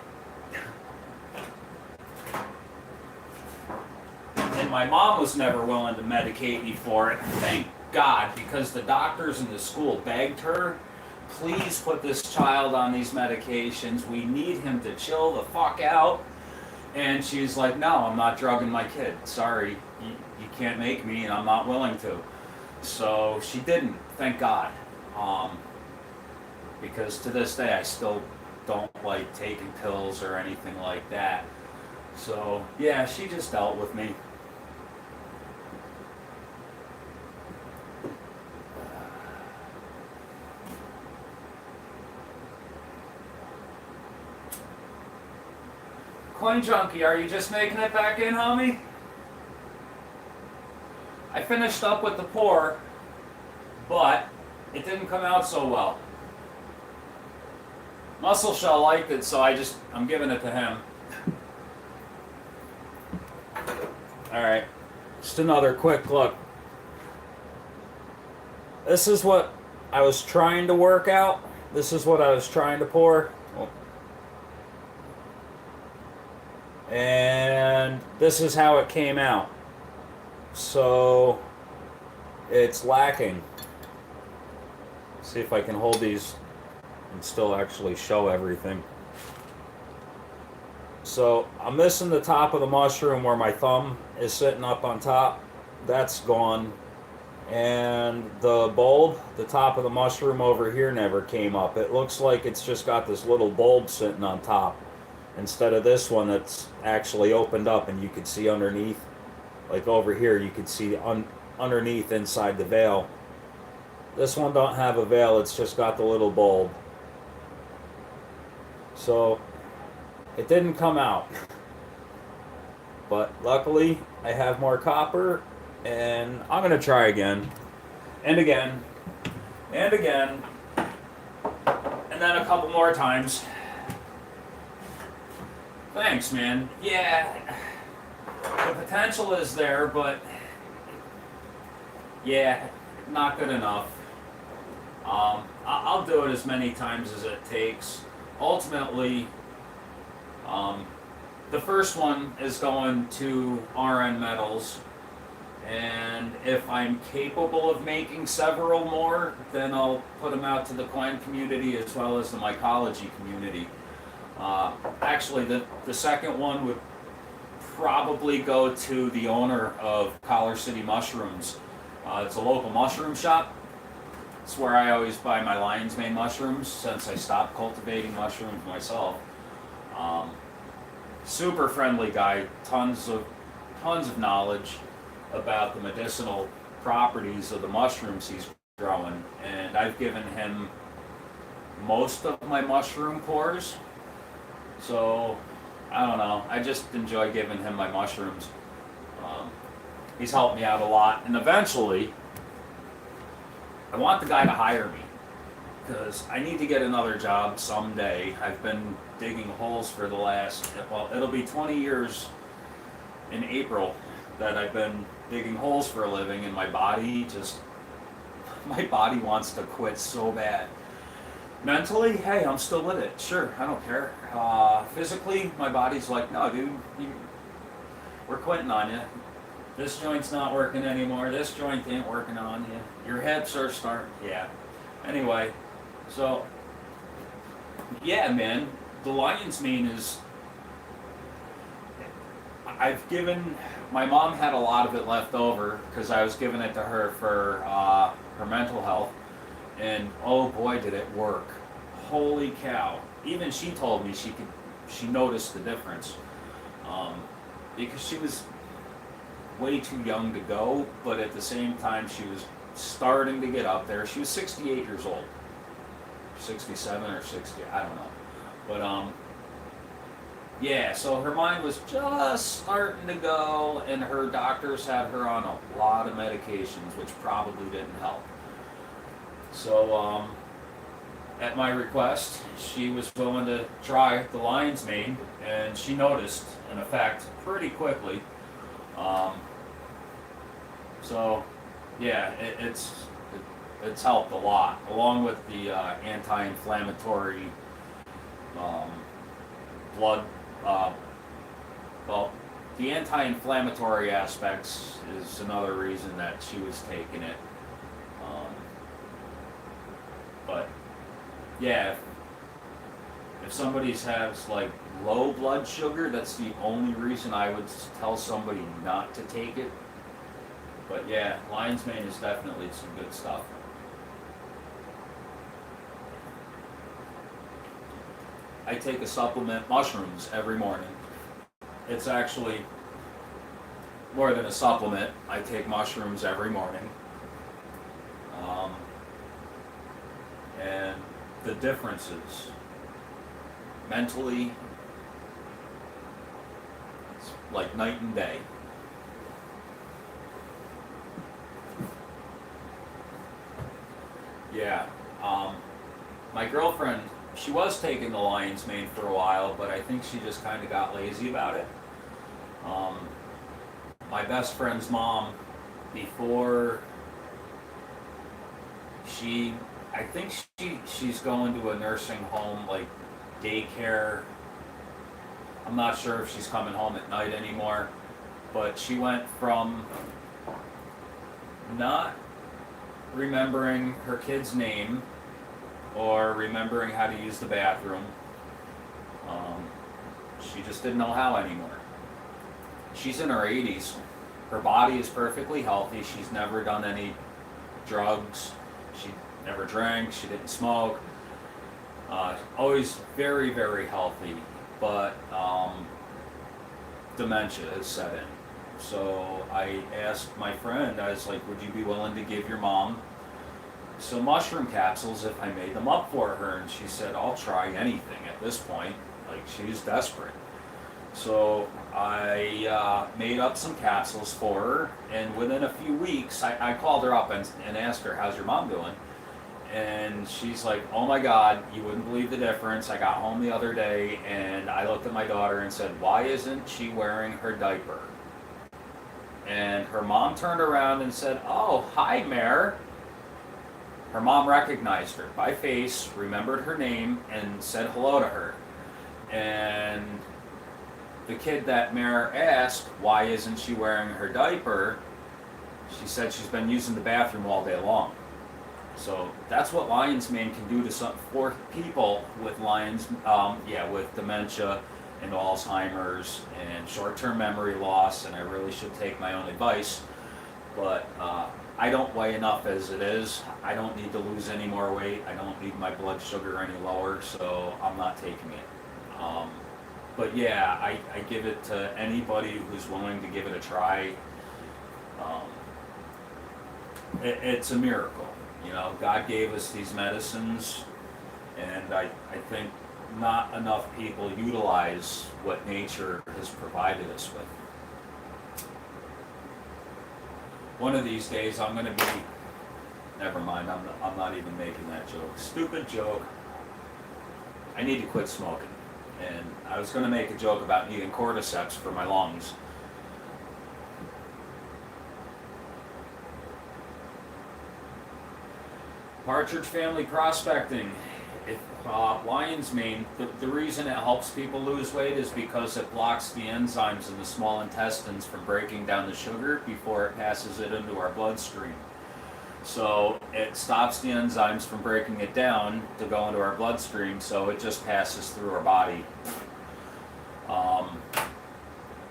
And my mom was never willing to medicate me for it, thank God, because the doctors in the school begged her, please put this child on these medications, we need him to chill the fuck out. And she's like, no, I'm not drugging my kid, sorry, you can't make me and I'm not willing to. So she didn't, thank God. Because to this day I still don't like taking pills or anything like that. So yeah, she just dealt with me. Coin Junkie, are you just making it back in, homie? I finished up with the pour, but it didn't come out so well. Muscle Shell liked it, so I'm giving it to him. Alright, just another quick look. This is what I was trying to work out. This is what I was trying to pour. And this is how it came out. So, it's lacking. See if I can hold these and still actually show everything. So I'm missing the top of the mushroom where my thumb is sitting up on top. That's gone. And the bulb, the top of the mushroom over here never came up. It looks like it's just got this little bulb sitting on top instead of this one that's actually opened up and you can see underneath. Like over here you can see underneath inside the veil. This one don't have a veil, it's just got the little bulb. So it didn't come out. But luckily I have more copper and I'm gonna try again and again and again and then a couple more times. Thanks, man. Yeah, the potential is there, but yeah, not good enough. I'll do it as many times as it takes. Ultimately, the first one is going to RN Metals, and if I'm capable of making several more, then I'll put them out to the Quen community as well as the mycology community. Actually, the second one would probably go to the owner of Collar City Mushrooms. It's a local mushroom shop. It's where I always buy my lion's mane mushrooms since I stopped cultivating mushrooms myself. Um, Super friendly guy, tons of knowledge about the medicinal properties of the mushrooms he's growing, and I've given him most of my mushroom cores. So I don't know. I just enjoy giving him my mushrooms. He's helped me out a lot, and eventually, I want the guy to hire me because I need to get another job someday. I've been digging holes for the last, well, it'll be 20 years in April that I've been digging holes for a living, and my body wants to quit so bad. Mentally, hey, I'm still with it. Sure, I don't care. Physically, my body's like, no, dude, we're quitting on you. This joint's not working anymore. This joint ain't working on you. Your hips are starting. Yeah. Anyway, so yeah, man, the lion's mane is. I've given. My mom had a lot of it left over because I was giving it to her for her mental health, and oh boy, did it work! Holy cow! Even she told me she noticed the difference, because she was way too young to go, but at the same time she was starting to get up there. She was 68 years old, 67 or 60, I don't know, but yeah, so her mind was just starting to go, and her doctors had her on a lot of medications, which probably didn't help. So at my request, she was willing to try the lion's mane, and she noticed an effect pretty quickly. So, yeah, it's helped a lot, along with the anti-inflammatory blood. Well, the anti-inflammatory aspects is another reason that she was taking it. But yeah, if somebody has like low blood sugar, that's the only reason I would tell somebody not to take it. But yeah, lion's mane is definitely some good stuff. I take a supplement, mushrooms, every morning. It's actually more than a supplement. I take mushrooms every morning. And the differences mentally, it's like night and day. Yeah. My girlfriend, she was taking the lion's mane for a while, but I think she just kind of got lazy about it. My best friend's mom, before I think she's going to a nursing home, like daycare. I'm not sure if she's coming home at night anymore, but she went from not remembering her kid's name or remembering how to use the bathroom. She just didn't know how anymore. She's in her 80s. Her body is perfectly healthy. She's never done any drugs. She never drank. She didn't smoke. Always very, very healthy. But dementia has set in. So I asked my friend, I was like, would you be willing to give your mom some mushroom capsules if I made them up for her? And she said, I'll try anything at this point. Like, she was desperate. So I made up some capsules for her, and within a few weeks, I called her up and asked her, how's your mom doing? And she's like, oh my God, you wouldn't believe the difference. I got home the other day, and I looked at my daughter and said, why isn't she wearing her diaper? And her mom turned around and said, oh, hi, Mare. Her mom recognized her by face, remembered her name, and said hello to her. And the kid that Mare asked, why isn't she wearing her diaper? She said she's been using the bathroom all day long. So that's what lion's mane can do for people with with dementia and Alzheimer's and short-term memory loss. And I really should take my own advice. but I don't weigh enough as it is. I don't need to lose any more weight. I don't need my blood sugar any lower, so I'm not taking it. But yeah, I give it to anybody who's willing to give it a try. It's a miracle. You know, God gave us these medicines, and I think not enough people utilize what nature has provided us with. One of these days I'm going to be, never mind, I'm not even making that joke. Stupid joke. I need to quit smoking. And I was going to make a joke about needing cordyceps for my lungs. Partridge Family Prospecting. If lion's mane, the reason it helps people lose weight is because it blocks the enzymes in the small intestines from breaking down the sugar before it passes it into our bloodstream. So it stops the enzymes from breaking it down to go into our bloodstream, so it just passes through our body.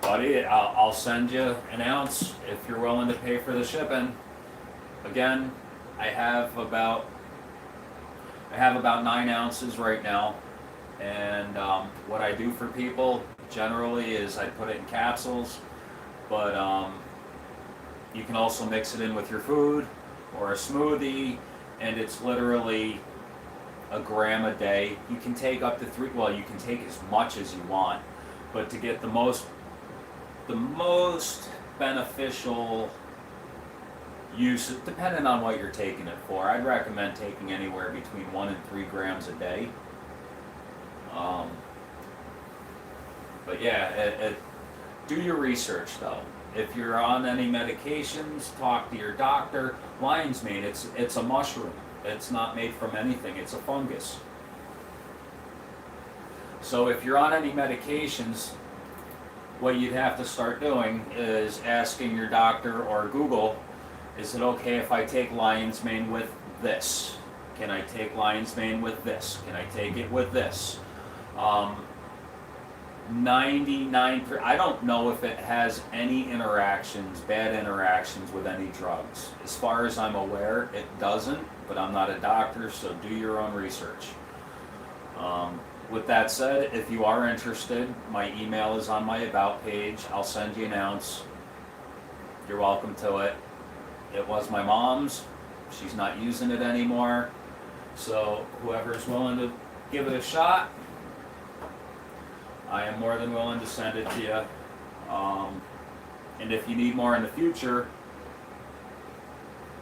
Buddy, I'll send you an ounce if you're willing to pay for the shipping. Again, I have about 9 ounces right now, and what I do for people generally is I put it in capsules, but you can also mix it in with your food or a smoothie, and it's literally a gram a day. You can take up to 3, well, you can take as much as you want, but to get the most beneficial use, depending on what you're taking it for, I'd recommend taking anywhere between 1 and 3 grams a day. But yeah, do your research though. If you're on any medications, talk to your doctor. Lion's mane, it's a mushroom. It's not made from anything. It's a fungus. So if you're on any medications, what you'd have to start doing is asking your doctor or Google, is it okay if I take lion's mane with this? Can I take lion's mane with this? Can I take it with this? 99%, I don't know if it has any interactions, bad interactions with any drugs. As far as I'm aware, it doesn't, but I'm not a doctor, so do your own research. With that said, if you are interested, my email is on my About page. I'll send you an ounce. You're welcome to it. It was my mom's. She's not using it anymore. So whoever's willing to give it a shot, I am more than willing to send it to you. And if you need more in the future,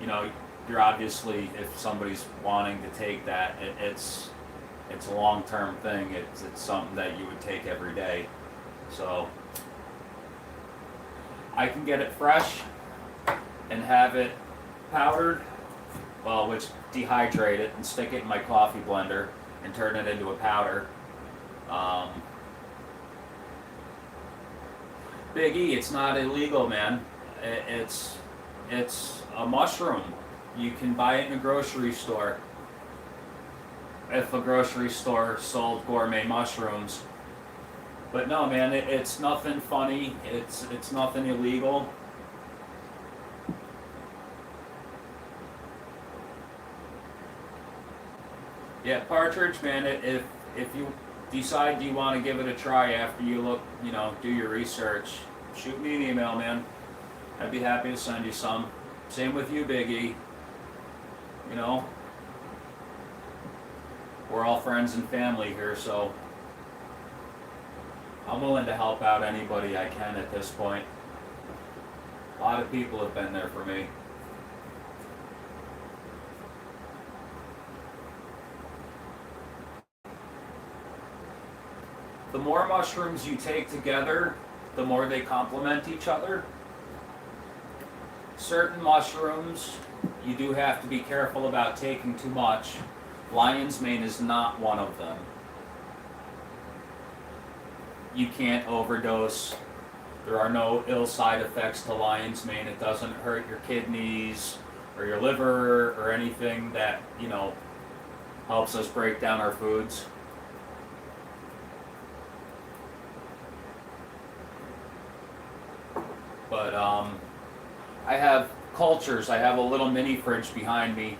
you know, you're obviously, if somebody's wanting to take that, it's a long-term thing. It's something that you would take every day. So I can get it fresh and have it powdered, well, which dehydrate it and stick it in my coffee blender and turn it into a powder. Big E, it's not illegal, man. It's a mushroom. You can buy it in a grocery store. If a grocery store sold gourmet mushrooms. But no, man, it's nothing funny. It's nothing illegal. Yeah, Partridge, man, if you decide you want to give it a try after you look, you know, do your research, shoot me an email, man. I'd be happy to send you some. Same with you, Big E. You know, we're all friends and family here, so I'm willing to help out anybody I can at this point. A lot of people have been there for me. The more mushrooms you take together, the more they complement each other. Certain mushrooms, you do have to be careful about taking too much. Lion's mane is not one of them. You can't overdose. There are no ill side effects to lion's mane. It doesn't hurt your kidneys or your liver or anything that, you know, helps us break down our foods. But I have cultures, I have a little mini fridge behind me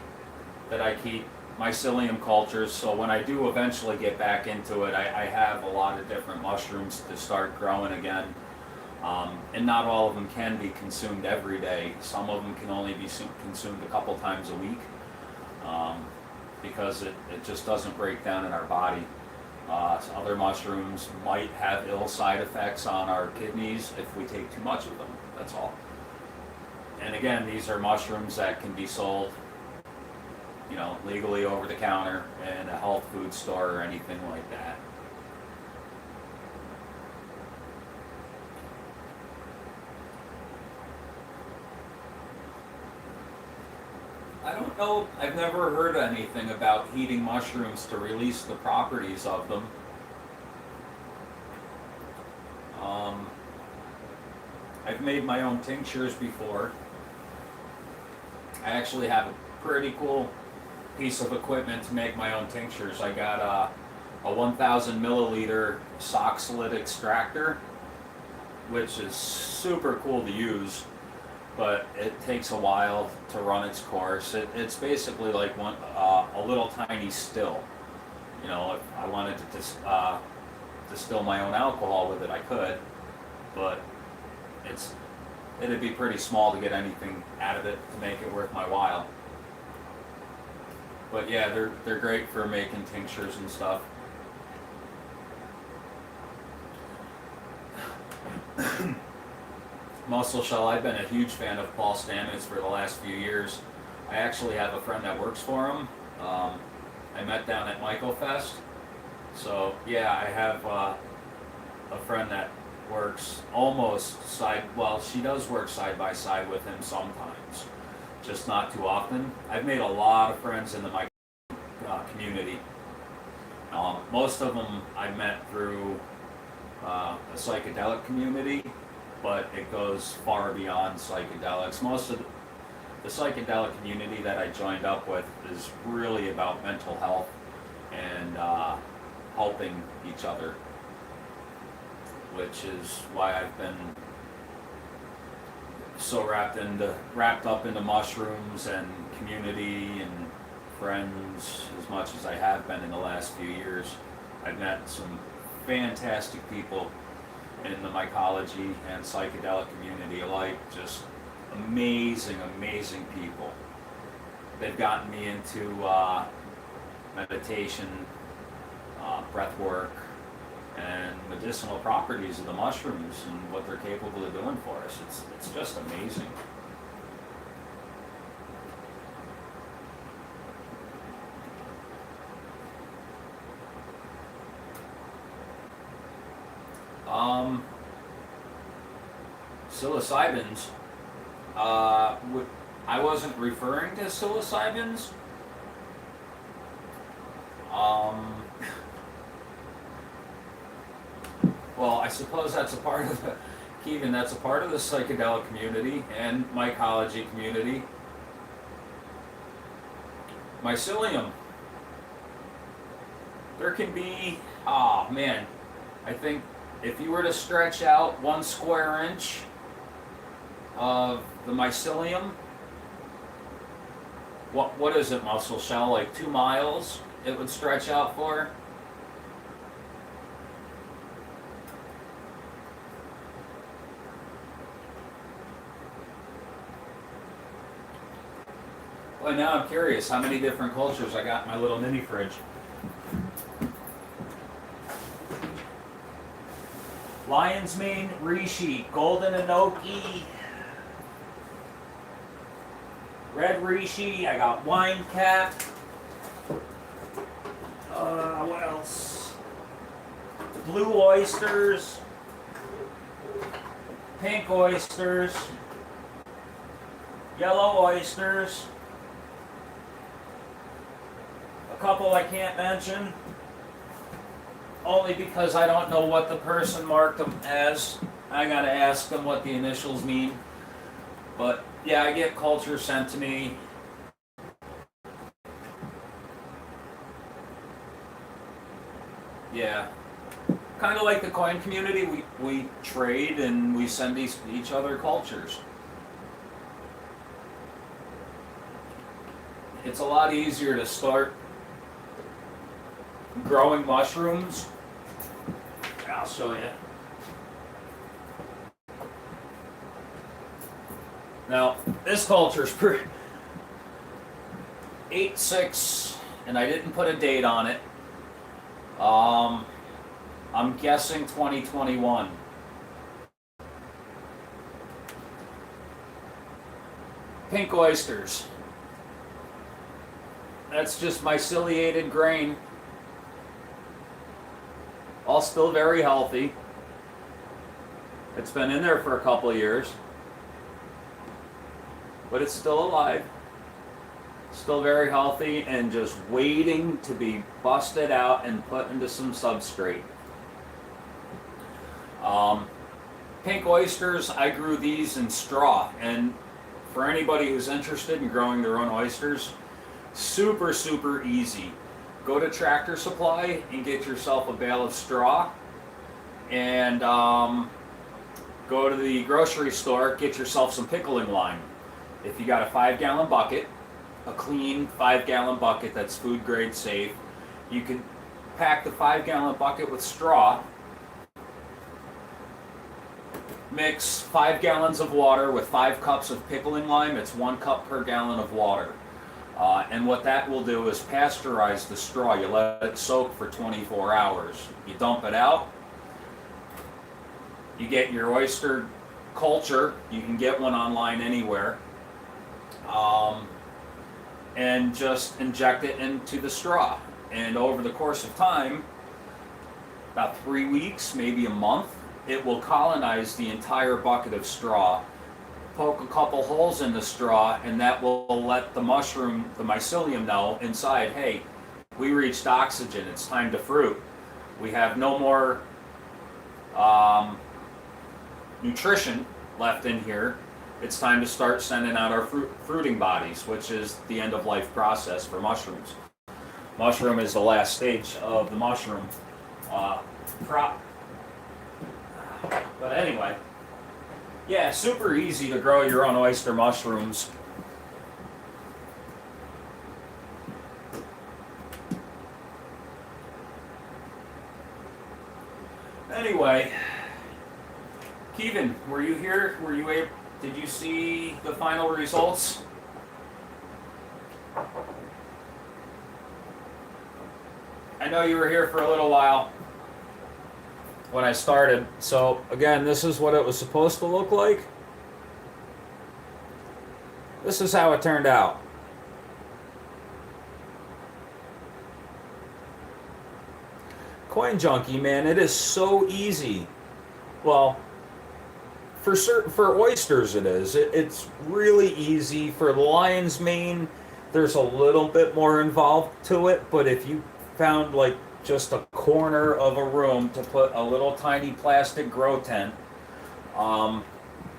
that I keep mycelium cultures, so when I do eventually get back into it, I have a lot of different mushrooms to start growing again. And not all of them can be consumed every day. Some of them can only be consumed a couple times a week, because it just doesn't break down in our body. Other mushrooms might have ill side effects on our kidneys if we take too much of them, that's all. And again, these are mushrooms that can be sold, you know, legally over the counter in a health food store or anything like that. I don't know, I've never heard anything about heating mushrooms to release the properties of them. I've made my own tinctures before. I actually have a pretty cool piece of equipment to make my own tinctures. I got a 1,000 milliliter Soxhlet extractor, which is super cool to use, but it takes a while to run its course. It's basically like a little tiny still. You know, if I wanted to distill my own alcohol with it, I could, but it'd be pretty small to get anything out of it to make it worth my while. But yeah, they're great for making tinctures and stuff. Muscle Shell, I've been a huge fan of Paul Stamets for the last few years. I actually have a friend that works for him. I met down at MycoFest. So yeah, I have a friend that works almost she does work side by side with him sometimes, just not too often. I've made a lot of friends in the community. Most of them I met through a psychedelic community, but it goes far beyond psychedelics. Most of the psychedelic community that I joined up with is really about mental health and helping each other, which is why I've been so wrapped up into mushrooms and community and friends as much as I have been in the last few years. I've met some fantastic people in the mycology and psychedelic community alike, just amazing people. They've gotten me into meditation, breath work, and medicinal properties of the mushrooms and what they're capable of doing for us. It's just amazing. Psilocybins, I wasn't referring to psilocybins. Well, I suppose that's a part of the, Kevin, that's a part of the psychedelic community and mycology community. Mycelium. There can be, I think if you were to stretch out 1 square inch of the mycelium, what is it, Muscle Shell, like 2 miles it would stretch out for? Well, now I'm curious how many different cultures I got in my little mini fridge. Lion's Mane, Reishi, Golden Enoki, Red Reishi, I got Wine Cap. What else? Blue oysters, pink oysters, yellow oysters, a couple I can't mention, only because I don't know what the person marked them as. I gotta ask them what the initials mean. But yeah, I get culture sent to me. Yeah. Kind of like the coin community, we trade and we send each other cultures. it's a lot easier to start growing mushrooms. I'll show you. Now, this culture's 8-6, and I didn't put a date on it. I'm guessing 2021. Pink oysters. That's just myceliated grain. All still very healthy. It's been in there for a couple of years, but it's still alive. Still very healthy and just waiting to be busted out and put into some substrate. Pink oysters, I grew these in straw, and for anybody who's interested in growing their own oysters, super, super easy. Go to Tractor Supply and get yourself a bale of straw, and go to the grocery store, get yourself some pickling lime. If you got a 5-gallon bucket, a clean 5-gallon bucket that's food grade safe, you can pack the 5-gallon bucket with straw, mix 5 gallons of water with 5 cups of pickling lime. It's 1 cup per gallon of water. And what that will do is pasteurize the straw. You let it soak for 24 hours. You dump it out. You get your oyster culture. You can get one online anywhere. And just inject it into the straw. And over the course of time, about 3 weeks, maybe a month, it will colonize the entire bucket of straw. Poke a couple holes in the straw, and that will let the mushroom, the mycelium, know inside, hey, we reached oxygen, it's time to fruit. We have no more nutrition left in here. It's time to start sending out our fruiting bodies, which is the end of life process for mushrooms. Mushroom is the last stage of the mushroom crop. But anyway, yeah, super easy to grow your own oyster mushrooms. Anyway, Kevin, were you here? Were you able? Did you see the final results? I know you were here for a little while when I started. So again, this is what it was supposed to look like. This is how it turned out. Coin Junkie, man, it is so easy. Well, for oysters it is. It's really easy. For the lion's mane, there's a little bit more involved to it, but if you found like just a corner of a room to put a little tiny plastic grow tent,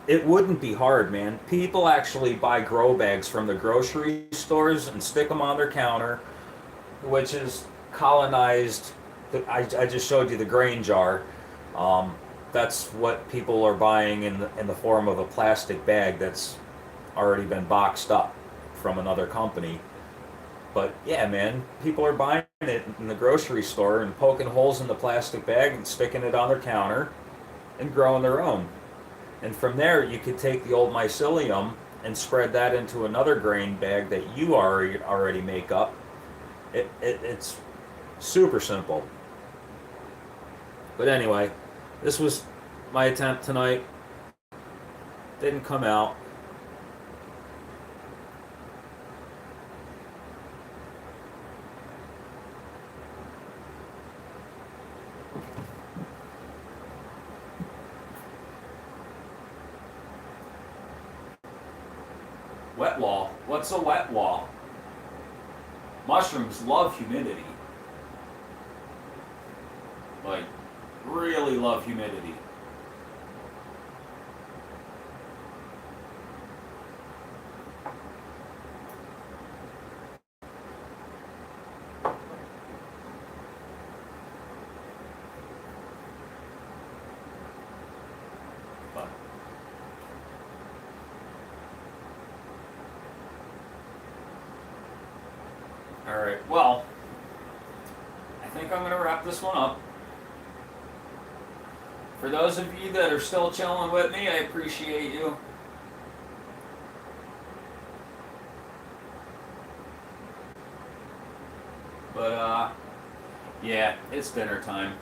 it wouldn't be hard, man. People actually buy grow bags from the grocery stores and stick them on their counter, which is colonized. I just showed you the grain jar. That's what people are buying in the form of a plastic bag that's already been boxed up from another company. But yeah, man, people are buying it in the grocery store and poking holes in the plastic bag and sticking it on their counter and growing their own. And from there, you could take the old mycelium and spread that into another grain bag that you already make up. It's super simple. But anyway, this was my attempt tonight. Didn't come out. Wet wall. What's a wet wall? Mushrooms love humidity. Like, really love humidity. But Alright, well, I think I'm going to wrap this one up. For those of you that are still chilling with me, I appreciate you. But, yeah, it's dinner time.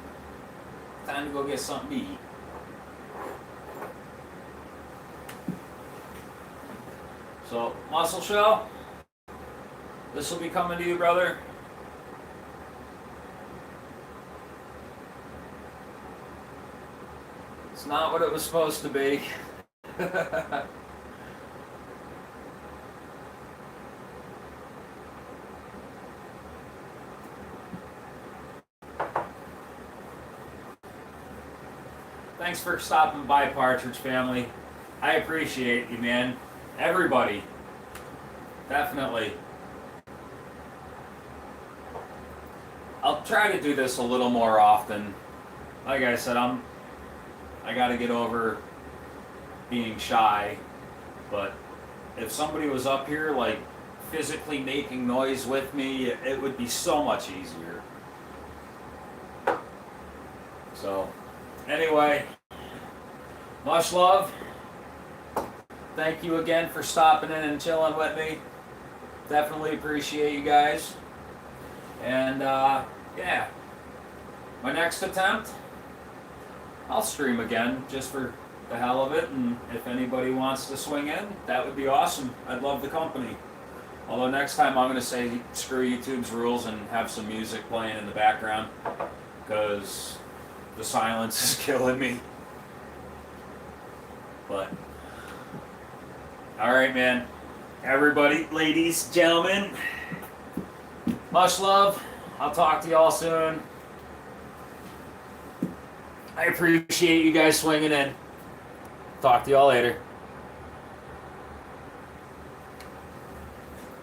Time to go get something to eat. So, Muscle Show, this will be coming to you, brother. It's not what it was supposed to be. Thanks for stopping by, Partridge family. I appreciate you, man. Everybody. Definitely. I'll try to do this a little more often. Like I said, I gotta get over being shy, but if somebody was up here, like, physically making noise with me, it would be so much easier. So, anyway, much love. Thank you again for stopping in and chilling with me. Definitely appreciate you guys. And, yeah. My next attempt, I'll stream again just for the hell of it, and if anybody wants to swing in, that would be awesome. I'd love the company. Although next time I'm going to say screw YouTube's rules and have some music playing in the background, because the silence is killing me. But, alright, man. Everybody, ladies, gentlemen, much love. I'll talk to y'all soon. I appreciate you guys swinging in. Talk to y'all later.